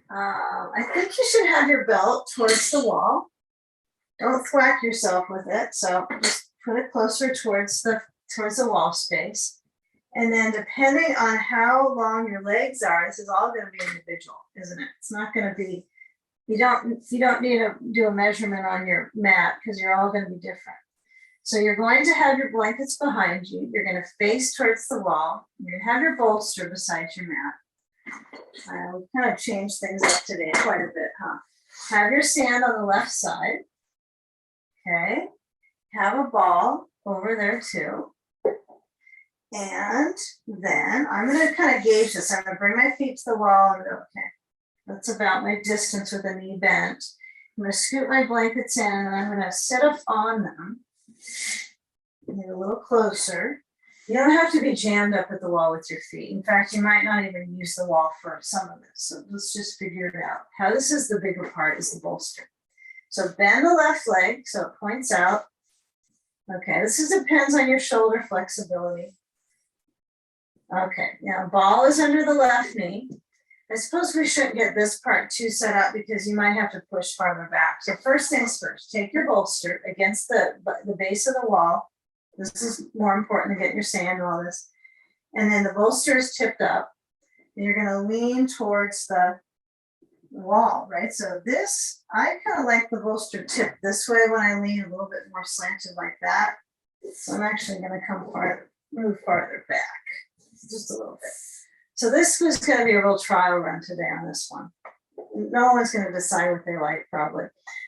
I think you should have your belt towards the wall. Don't thwack yourself with it. So just put it closer towards the wall space. And then depending on how long your legs are, this is all going to be individual, isn't it? It's not going to be, you don't need to do a measurement on your mat because you're all going to be different. So you're going to have your blankets behind you. You're going to face towards the wall. You're going to have your bolster beside your mat. We kind of changed things up today quite a bit, huh? Have your sand on the left side. Okay. Have a ball over there too. And then I'm going to kind of gauge this. I'm going to bring my feet to the wall and go, okay, that's about my distance with the knee bent. I'm going to scoot my blankets in and I'm going to sit up on them. Get a little closer. You don't have to be jammed up at the wall with your feet. In fact, you might not even use the wall for some of this. So let's just figure it out. How this is the bigger part is the bolster. So bend the left leg so it points out. Okay, this depends on your shoulder flexibility. Okay, now ball is under the left knee. I suppose we shouldn't get this part too set up because you might have to push farther back. So first things first, take your bolster against the base of the wall. This is more important than getting your sand and all this. And then the bolster is tipped up. And you're gonna lean towards the wall, right? So this, I kind of like the bolster tipped this way when I lean, a little bit more slanted like that. So I'm actually gonna move farther back, just a little bit. So this was gonna be a real trial run today on this one. No one's gonna decide what they like probably.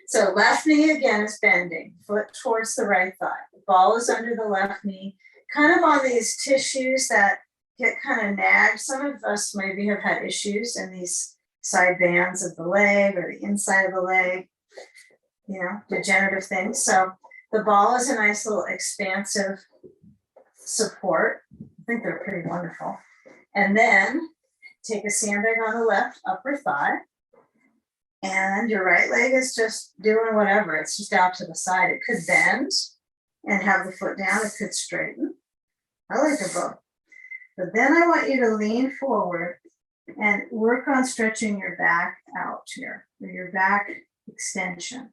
So left knee again is bending, foot towards the right thigh. The ball is under the left knee, kind of on these tissues that get kind of nagged. Some of us maybe have had issues in these side bands of the leg or the inside of the leg, you know, degenerative things. So the ball is a nice little expansive support. I think they're pretty wonderful. And then take a sandbag on the left upper thigh. And your right leg is just doing whatever. It's just out to the side. It could bend and have the foot down. It could straighten. I like it both. But then I want you to lean forward and work on stretching your back out here, or your back extension.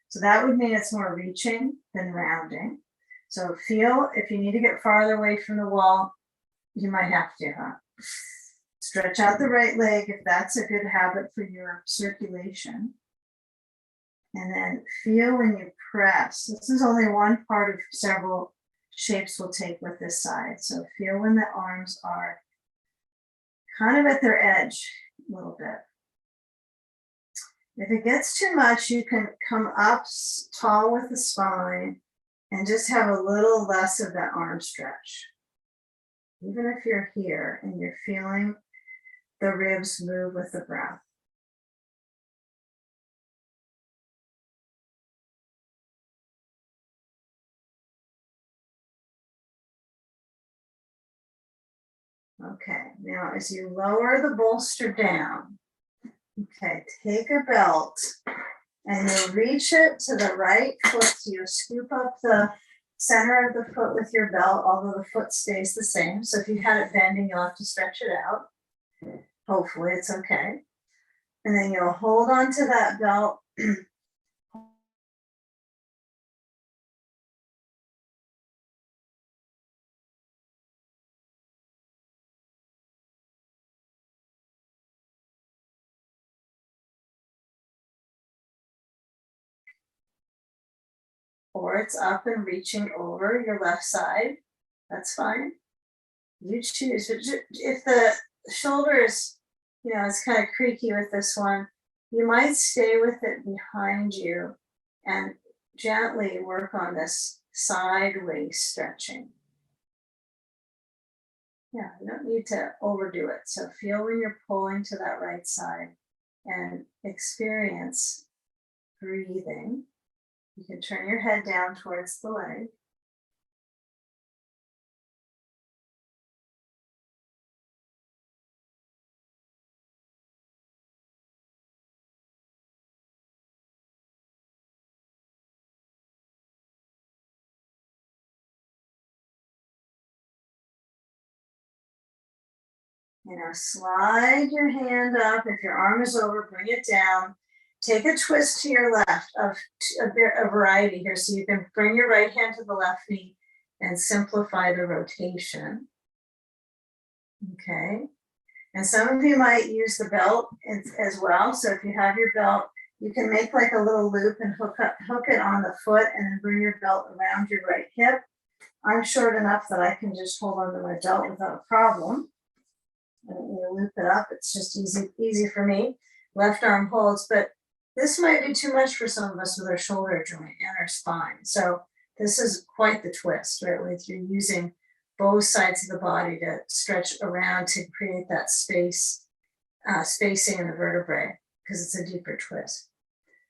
So that would mean it's more reaching than rounding. So feel if you need to get farther away from the wall, you might have to, huh? Stretch out the right leg if that's a good habit for your circulation. And then feel when you press. This is only one part of several shapes we'll take with this side. So feel when the arms are kind of at their edge a little bit. If it gets too much, you can come up tall with the spine and just have a little less of that arm stretch. Even if you're here and you're feeling the ribs move with the breath. Okay, now as you lower the bolster down, okay, take a belt and you reach it to the right foot. So you scoop up the center of the foot with your belt, although the foot stays the same. So if you had it bending, you'll have to stretch it out. Hopefully it's okay. And then you'll hold on to that belt. Or it's up and reaching over your left side. That's fine. You choose. If the shoulder is, you know, it's kind of creaky with this one, you might stay with it behind you and gently work on this sideways stretching. Yeah, you don't need to overdo it. So feel when you're pulling to that right side and experience breathing. You can turn your head down towards the leg. You know, slide your hand up. If your arm is over, bring it down. Take a twist to your left of a variety here. So you can bring your right hand to the left knee and simplify the rotation. Okay. And some of you might use the belt as well. So if you have your belt, you can make like a little loop and hook it on the foot and then bring your belt around your right hip. I'm short enough that I can just hold onto my belt without a problem. And you loop it up. It's just easy for me. Left arm holds, but this might be too much for some of us with our shoulder joint and our spine. So this is quite the twist, right? With you're using both sides of the body to stretch around to create that spacing in the vertebrae because it's a deeper twist.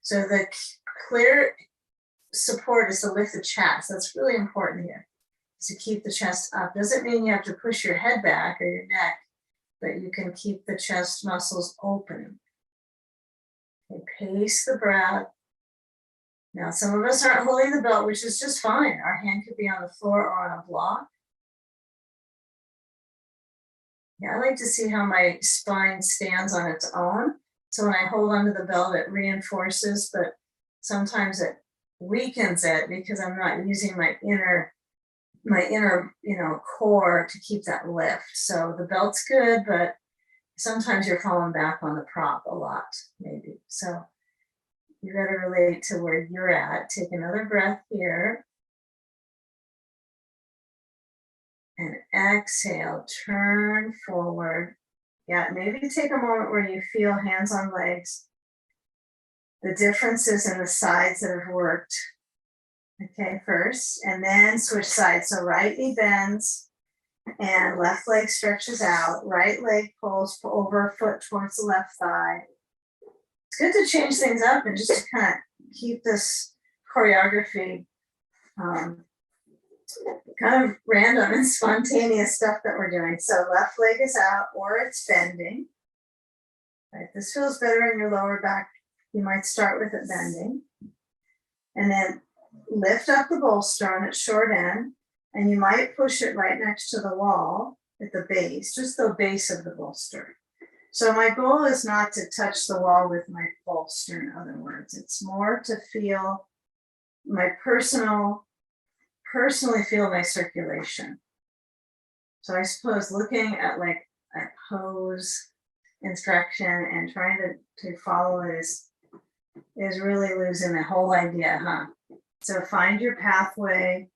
So the clear support is to lift the chest. That's really important here. to keep the chest up. Doesn't mean you have to push your head back or your neck, but you can keep the chest muscles open. Okay, pace the breath. Now, some of us aren't holding the belt, which is just fine. Our hand could be on the floor or on a block. Yeah, I like to see how my spine stands on its own. So when I hold onto the belt, it reinforces, but sometimes it weakens it because I'm not using my inner, core to keep that lift. So the belt's good, but sometimes you're falling back on the prop a lot, maybe. So you got to relate to where you're at. Take another breath here. And exhale, turn forward. Yeah, maybe take a moment where you feel hands on legs, the differences in the sides that have worked. Okay, first, and then switch sides. So right knee bends and left leg stretches out. Right leg pulls over foot towards the left thigh. It's good to change things up and just to kind of keep this choreography kind of random and spontaneous stuff that we're doing. So left leg is out or it's bending. Right, this feels better in your lower back. You might start with it bending. And then lift up the bolster on its short end. And you might push it right next to the wall at the base, just the base of the bolster. So my goal is not to touch the wall with my bolster, in other words. It's more to feel my personally feel my circulation. So I suppose looking at like a pose instruction and trying to follow it is really losing the whole idea, huh? So find your pathway,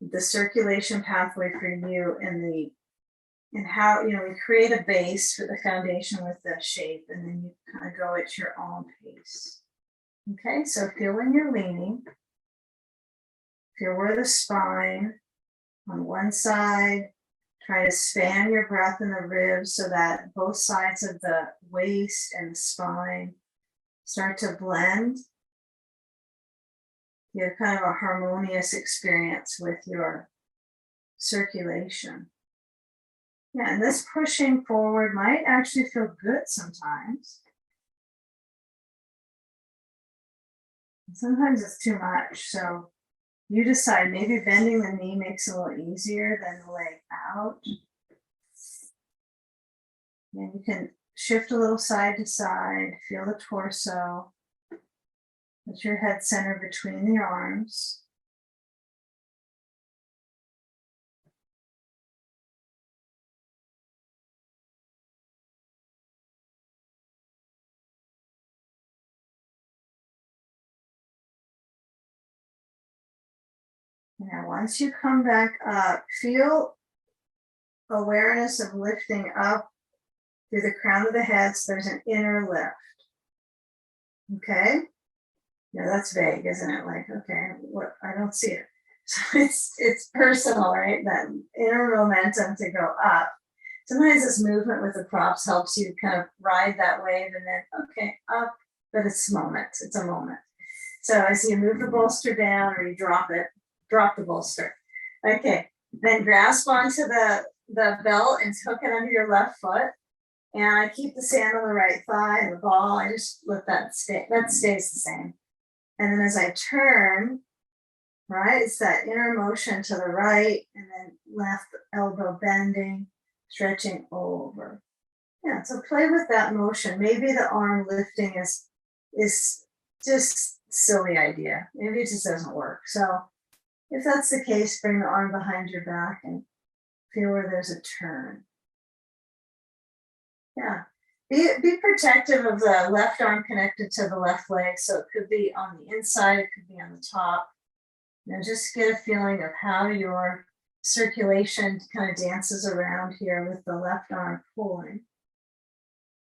the circulation pathway for you and how, we create a base for the foundation with the shape, and then you kind of go at your own pace. Okay, so feel when you're leaning. Feel where the spine on one side, try to span your breath in the ribs so that both sides of the waist and the spine start to blend. You have kind of a harmonious experience with your circulation. Yeah, and this pushing forward might actually feel good sometimes. Sometimes it's too much, so you decide. Maybe bending the knee makes it a little easier than the leg out. And you can shift a little side to side, feel the torso. Let your head center between the arms. Now, once you come back up, feel awareness of lifting up through the crown of the head. So there's an inner lift. Okay? Yeah, that's vague, isn't it? Like, okay, what? I don't see it. So it's personal, right? That inner momentum to go up. Sometimes this movement with the props helps you kind of ride that wave and then, okay, up, but it's a moment. It's a moment. So as you move the bolster down or you drop it, drop the bolster. Okay, then grasp onto the belt and hook it under your left foot. And I keep the sand on the right thigh and the ball. I just let that stay. That stays the same. And then as I turn, right, it's that inner motion to the right and then left elbow bending, stretching over. Yeah, so play with that motion. Maybe the arm lifting is just silly idea. Maybe it just doesn't work. So if that's the case, bring the arm behind your back and feel where there's a turn. Yeah. Be protective of the left arm connected to the left leg. So it could be on the inside, it could be on the top. Just get a feeling of how your circulation kind of dances around here with the left arm pulling.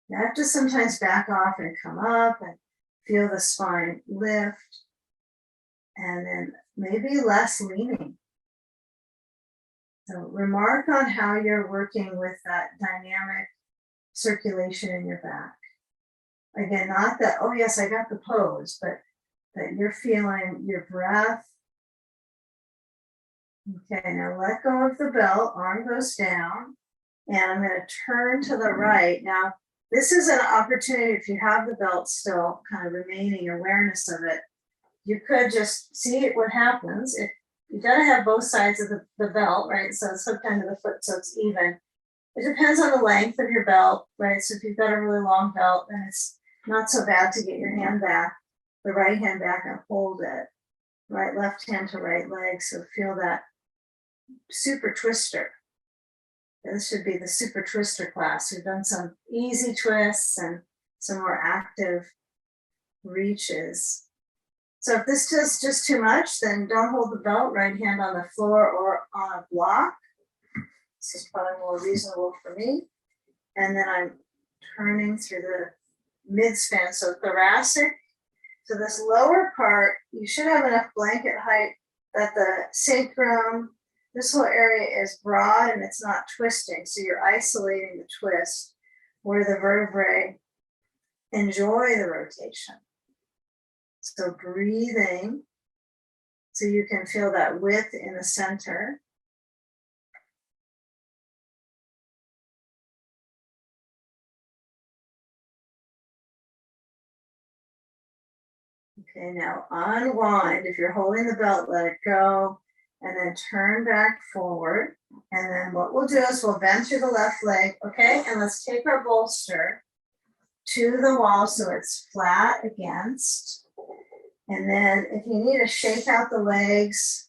You have to sometimes back off and come up and feel the spine lift. And then maybe less leaning. So remark on how you're working with that dynamic circulation in your back. Again, not that, oh yes, I got the pose, but that you're feeling your breath Okay, now let go of the belt, arm goes down, and I'm going to turn to the right. Now, this is an opportunity if you have the belt still kind of remaining awareness of it. You could just see what happens. If you got to have both sides of the belt, right? So it's hooked under the foot so it's even. It depends on the length of your belt, right? So if you've got a really long belt, then it's not so bad to get your hand back, the right hand back and hold it. Right, left hand to right leg. So feel that super twister. This should be the super twister class. We've done some easy twists and some more active reaches. So if this is just too much, then don't hold the belt, right hand on the floor or on a block. This is probably more reasonable for me. And then I'm turning through the mid-span, so thoracic. So this lower part, you should have enough blanket height that the sacrum, this whole area is broad and it's not twisting. So you're isolating the twist where the vertebrae enjoy the rotation. So breathing, so you can feel that width in the center. Okay, now unwind. If you're holding the belt, let it go. And then turn back forward. And then what we'll do is we'll bend through the left leg, okay? And let's take our bolster to the wall so it's flat against. And then if you need to shake out the legs,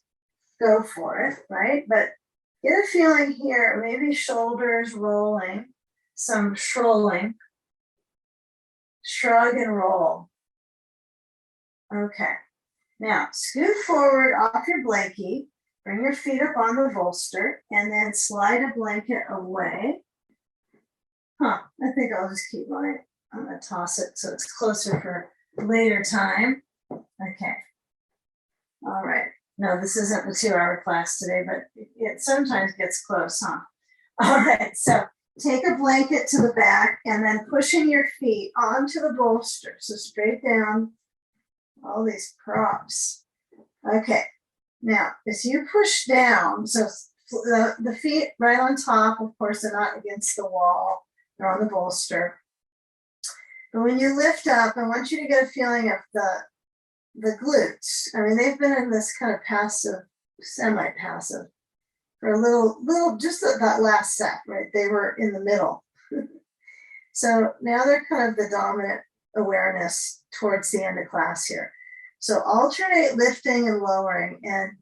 go for it, right? But get a feeling here, maybe shoulders rolling, some scrolling, shrug and roll. Okay, now scoot forward off your blankie, bring your feet up on the bolster, and then slide a blanket away. I think I'll just keep mine. I'm gonna toss it so it's closer for later time. Okay. All right. No, this isn't the 2-hour class today, but it sometimes gets close, huh? All right, so take a blanket to the back and then pushing your feet onto the bolster. So straight down, all these props. Okay, now as you push down, so the feet right on top, of course, they're not against the wall, they're on the bolster. But when you lift up, I want you to get a feeling of the glutes. I mean, they've been in this kind of passive, semi-passive for a little, just that last set, right? They were in the middle. So now they're kind of the dominant awareness towards the end of class here. So alternate lifting and lowering, and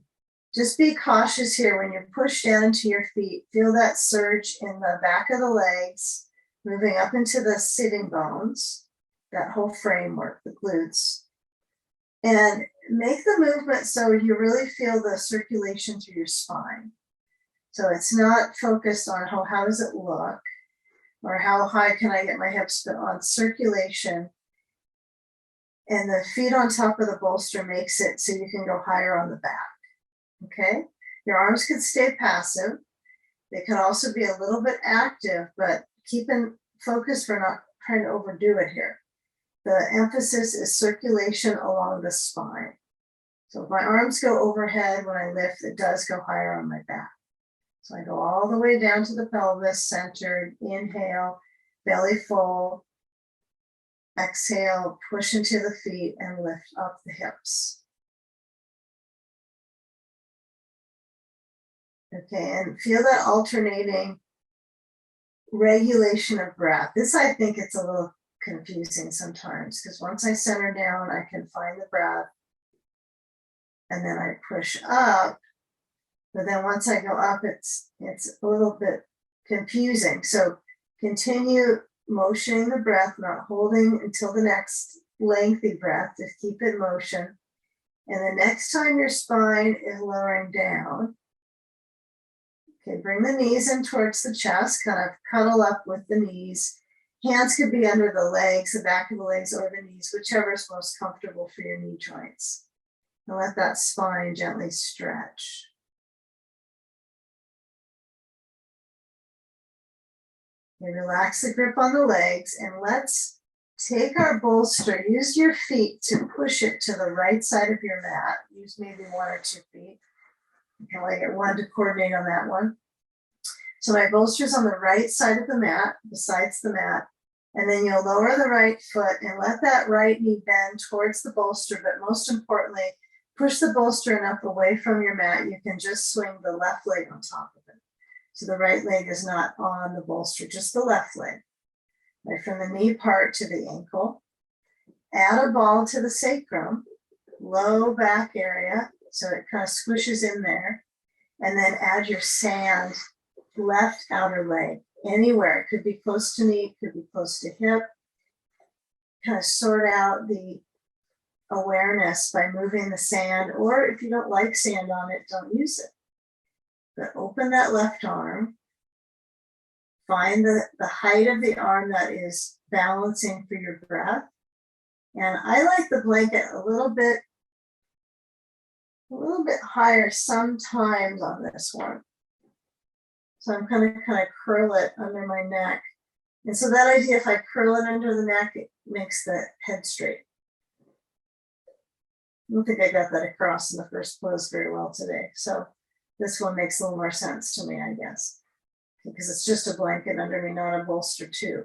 just be cautious here when you push down into your feet. Feel that surge in the back of the legs, moving up into the sitting bones, that whole framework, the glutes. And make the movement so you really feel the circulation through your spine. So it's not focused on how does it look or how high can I get my hips, but on circulation. And the feet on top of the bolster makes it so you can go higher on the back. Okay, your arms can stay passive. They can also be a little bit active, but keep in focus for not trying to overdo it here. The emphasis is circulation along the spine. So if my arms go overhead when I lift, it does go higher on my back. So I go all the way down to the pelvis, centered, inhale, belly full, exhale, push into the feet and lift up the hips. Okay, and feel that alternating regulation of breath. This, I think it's a little confusing sometimes because once I center down, I can find the breath and then I push up. But then once I go up, it's a little bit confusing. So continue motioning the breath, not holding until the next lengthy breath, just keep it in motion. And the next time your spine is lowering down, okay, bring the knees in towards the chest, kind of cuddle up with the knees. Hands could be under the legs, the back of the legs or the knees, whichever is most comfortable for your knee joints. And let that spine gently stretch. Okay, relax the grip on the legs and let's take our bolster. Use your feet to push it to the right side of your mat. Use maybe 1 or 2 feet. I wanted to coordinate on that one. So my bolster's on the right side of the mat, besides the mat. And then you'll lower the right foot and let that right knee bend towards the bolster. But most importantly, push the bolster enough away from your mat. You can just swing the left leg on top of it. So the right leg is not on the bolster, just the left leg. Right from the knee part to the ankle. Add a ball to the sacrum, low back area, so it kind of squishes in there. And then add your sand left outer leg, anywhere. It could be close to knee, it could be close to hip. Kind of sort out the awareness by moving the sand, or if you don't like sand on it, don't use it. But open that left arm. Find the height of the arm that is balancing for your breath. And I like the blanket a little bit higher sometimes on this one. So I'm kind of curl it under my neck. And so that idea, if I curl it under the neck, it makes the head straight. I don't think I got that across in the first pose very well today. So this one makes a little more sense to me, I guess, because it's just a blanket under me, not a bolster too.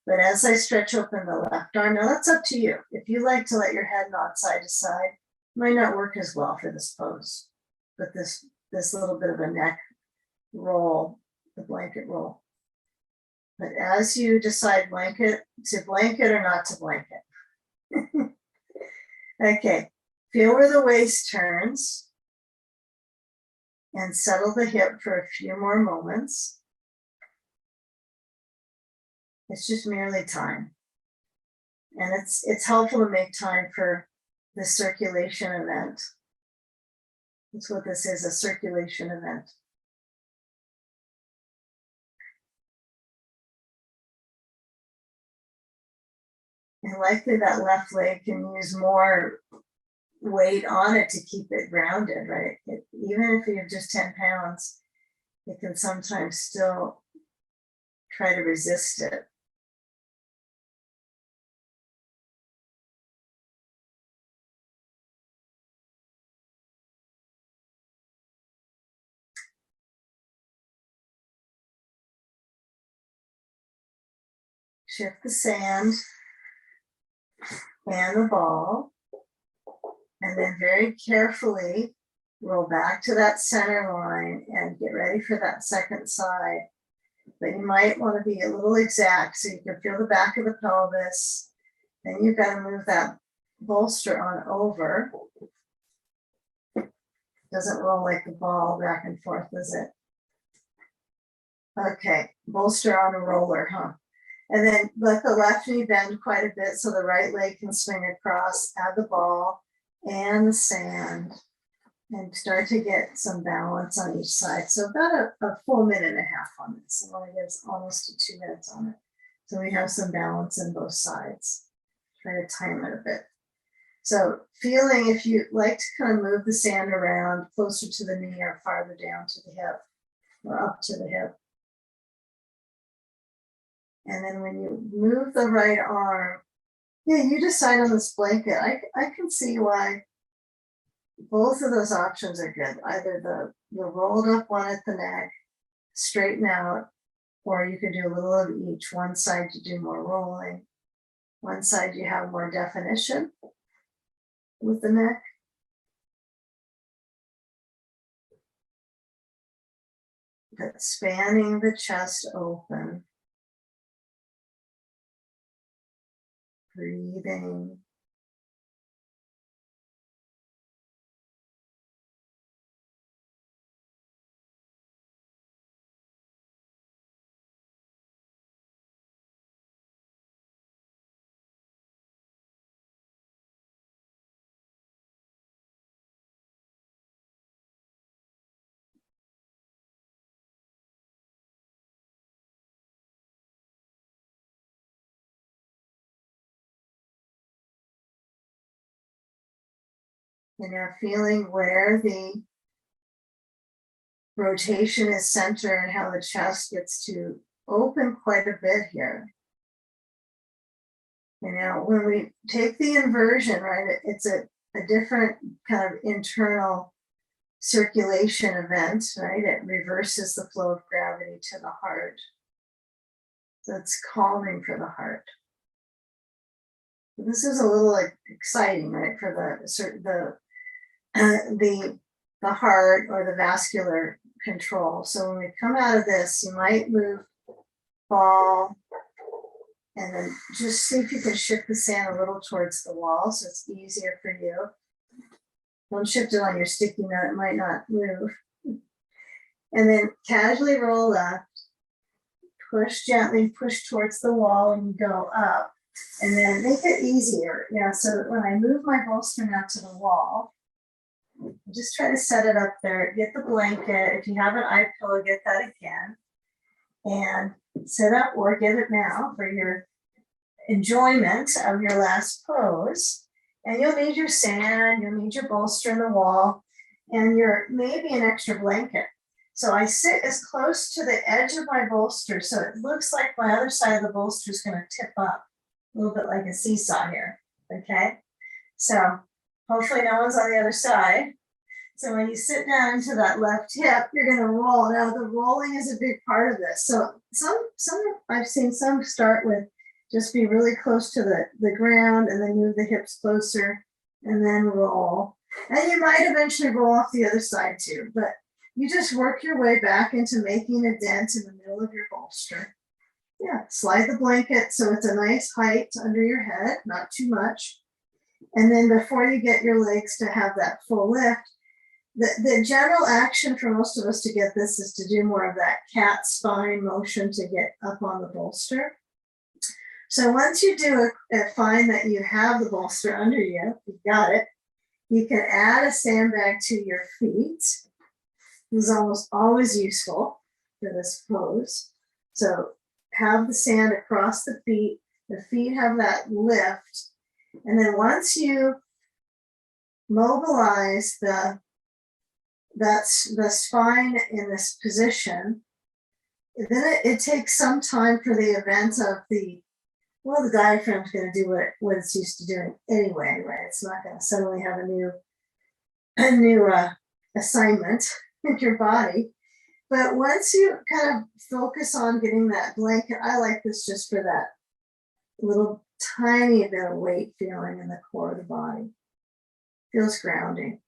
But as I stretch open the left arm, now that's up to you. If you like to let your head nod side to side, it might not work as well for this pose. But this little bit of a neck roll, the blanket roll. But as you decide to blanket or not to blanket. Okay, feel where the waist turns and settle the hip for a few more moments. It's just merely time. And it's helpful to make time for the circulation event. That's what this is, a circulation event. And likely that left leg can use more weight on it to keep it grounded, right? Even if you have just 10 pounds, it can sometimes still try to resist it. Shift the sand and the ball, and then very carefully roll back to that center line and get ready for that second side. But you might want to be a little exact so you can feel the back of the pelvis. Then you've got to move that bolster on over. Doesn't roll like the ball back and forth, does it? Okay, bolster on a roller, huh? And then let the left knee bend quite a bit so the right leg can swing across, add the ball and the sand, and start to get some balance on each side. So about a full minute and a half on this. I want to get almost to 2 minutes on it. So we have some balance in both sides. Try to time it a bit. So feeling, if you like to kind of move the sand around closer to the knee or farther down to the hip or up to the hip. And then when you move the right arm, yeah, you decide on this blanket. I can see why both of those options are good. Either the rolled up one at the neck, straighten out, or you can do a little of each. One side you do more rolling. One side you have more definition with the neck. But spanning the chest open. Breathing. And now feeling where the rotation is centered and how the chest gets to open quite a bit here. And now when we take the inversion, right, it's a different kind of internal circulation event, right? It reverses the flow of gravity to the heart. So it's calming for the heart. This is a little like exciting, right? For the heart or the vascular control. So when we come out of this, you might move, fall, and then just see if you can shift the sand a little towards the wall so it's easier for you. Don't shift it on your sticky note, it might not move. And then casually roll left, push gently, push towards the wall, and you go up. And then make it easier. Yeah, so that when I move my bolster now to the wall, just try to set it up there, get the blanket. If you have an eye pillow, get that again. And set up or get it now for your enjoyment of your last pose. And you'll need your sand, you'll need your bolster in the wall, and your maybe an extra blanket. So I sit as close to the edge of my bolster so it looks like my other side of the bolster is going to tip up. A little bit like a seesaw here, okay? So hopefully no one's on the other side. So when you sit down into that left hip, you're gonna roll. Now the rolling is a big part of this. So some I've seen some start with just be really close to the ground and then move the hips closer and then roll. And you might eventually roll off the other side too, but you just work your way back into making a dent in the middle of your bolster. Yeah, slide the blanket so it's a nice height under your head, not too much. And then before you get your legs to have that full lift, the general action for most of us to get this is to do more of that cat spine motion to get up on the bolster. So once you do it, find that you have the bolster under you, you've got it, you can add a sandbag to your feet. This is almost always useful for this pose. So have the sand across the feet have that lift. And then once you mobilize the spine in this position, then it takes some time for the event of the diaphragm's going to do what it's used to doing anyway, right? It's not going to suddenly have a new assignment in your body. But once you kind of focus on getting that blanket, I like this just for that little tiny bit of weight feeling in the core of the body. Feels grounding.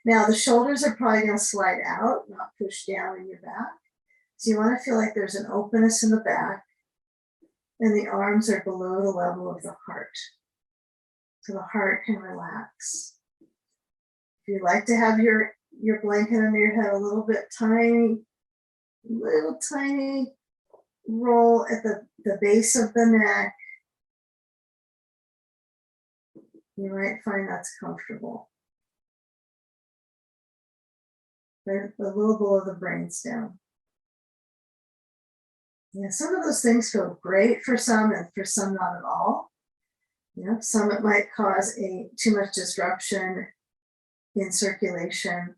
Now the shoulders are probably going to slide out, not push down in your back. So you want to feel like there's an openness in the back and the arms are below the level of the heart. So the heart can relax. If you'd like to have your blanket under your head a little tiny roll at the base of the neck, you might find that's comfortable. Right, a little below the brainstem. Yeah, some of those things feel great for some and for some not at all. Yeah, some it might cause too much disruption in circulation.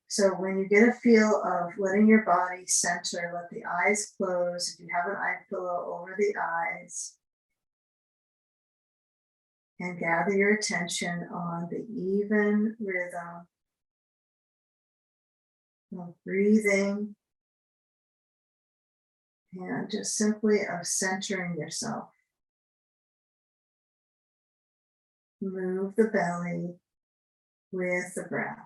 So when you get a feel of letting your body center, let the eyes close. If you have an eye pillow over the eyes, and gather your attention on the even rhythm of breathing and just simply of centering yourself. Move the belly with the breath.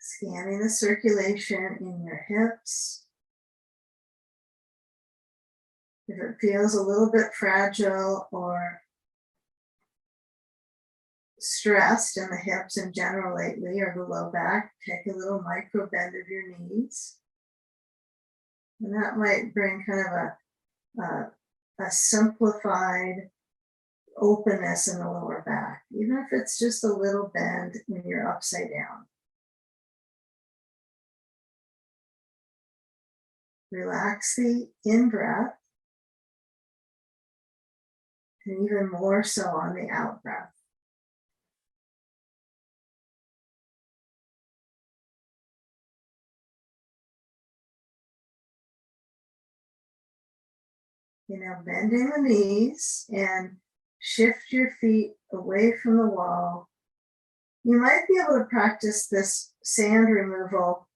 Scanning the circulation in your hips. If it feels a little bit fragile or stressed in the hips in general lately or the low back, take a little micro bend of your knees. And that might bring kind of a simplified openness in the lower back, even if it's just a little bend when you're upside down. Relax the in-breath, and even more so on the out-breath. Bending the knees and shift your feet away from the wall. You might be able to practice this sand removal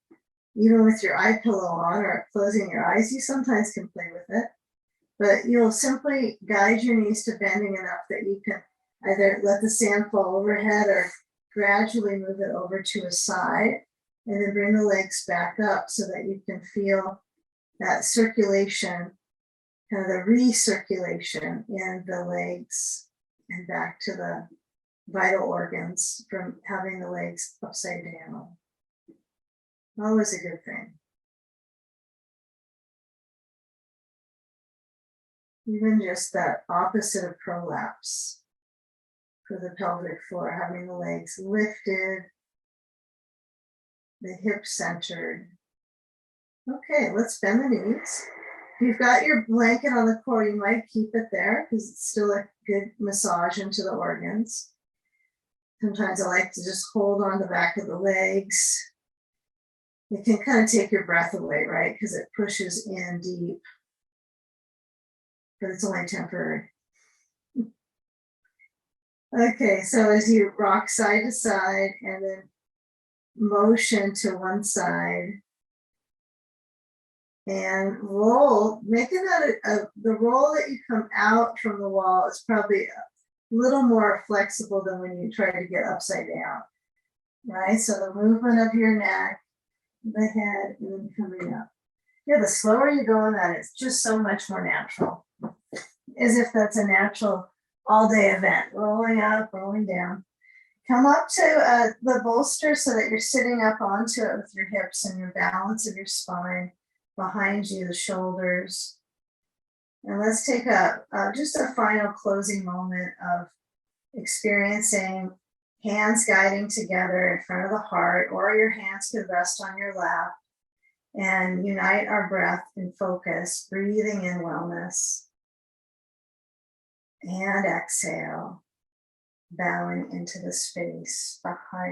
even with your eye pillow on or closing your eyes. You sometimes can play with it, but you'll simply guide your knees to bending enough that you can either let the sand fall overhead or gradually move it over to a side, and then bring the legs back up so that you can feel that circulation, kind of the recirculation in the legs and back to the vital organs from having the legs upside down. Always a good thing. Even just that opposite of prolapse for the pelvic floor, having the legs lifted, the hips centered. Okay, let's bend the knees. If you've got your blanket on the core, you might keep it there because it's still a good massage into the organs. Sometimes I like to just hold on the back of the legs. It can kind of take your breath away, right? Because it pushes in deep, but it's only temporary. Okay, so as you rock side to side and then motion to one side and roll, making that the roll that you come out from the wall is probably a little more flexible than when you try to get upside down, right? So the movement of your neck, the head, and then coming up. Yeah, the slower you go on that, it's just so much more natural, as if that's a natural all-day event, rolling up, rolling down. Come up to the bolster so that you're sitting up onto it with your hips and your balance of your spine behind you, the shoulders. And let's take just a final closing moment of experiencing hands guiding together in front of the heart, or your hands could rest on your lap, and unite our breath in focus, breathing in wellness. And exhale, bowing into the space behind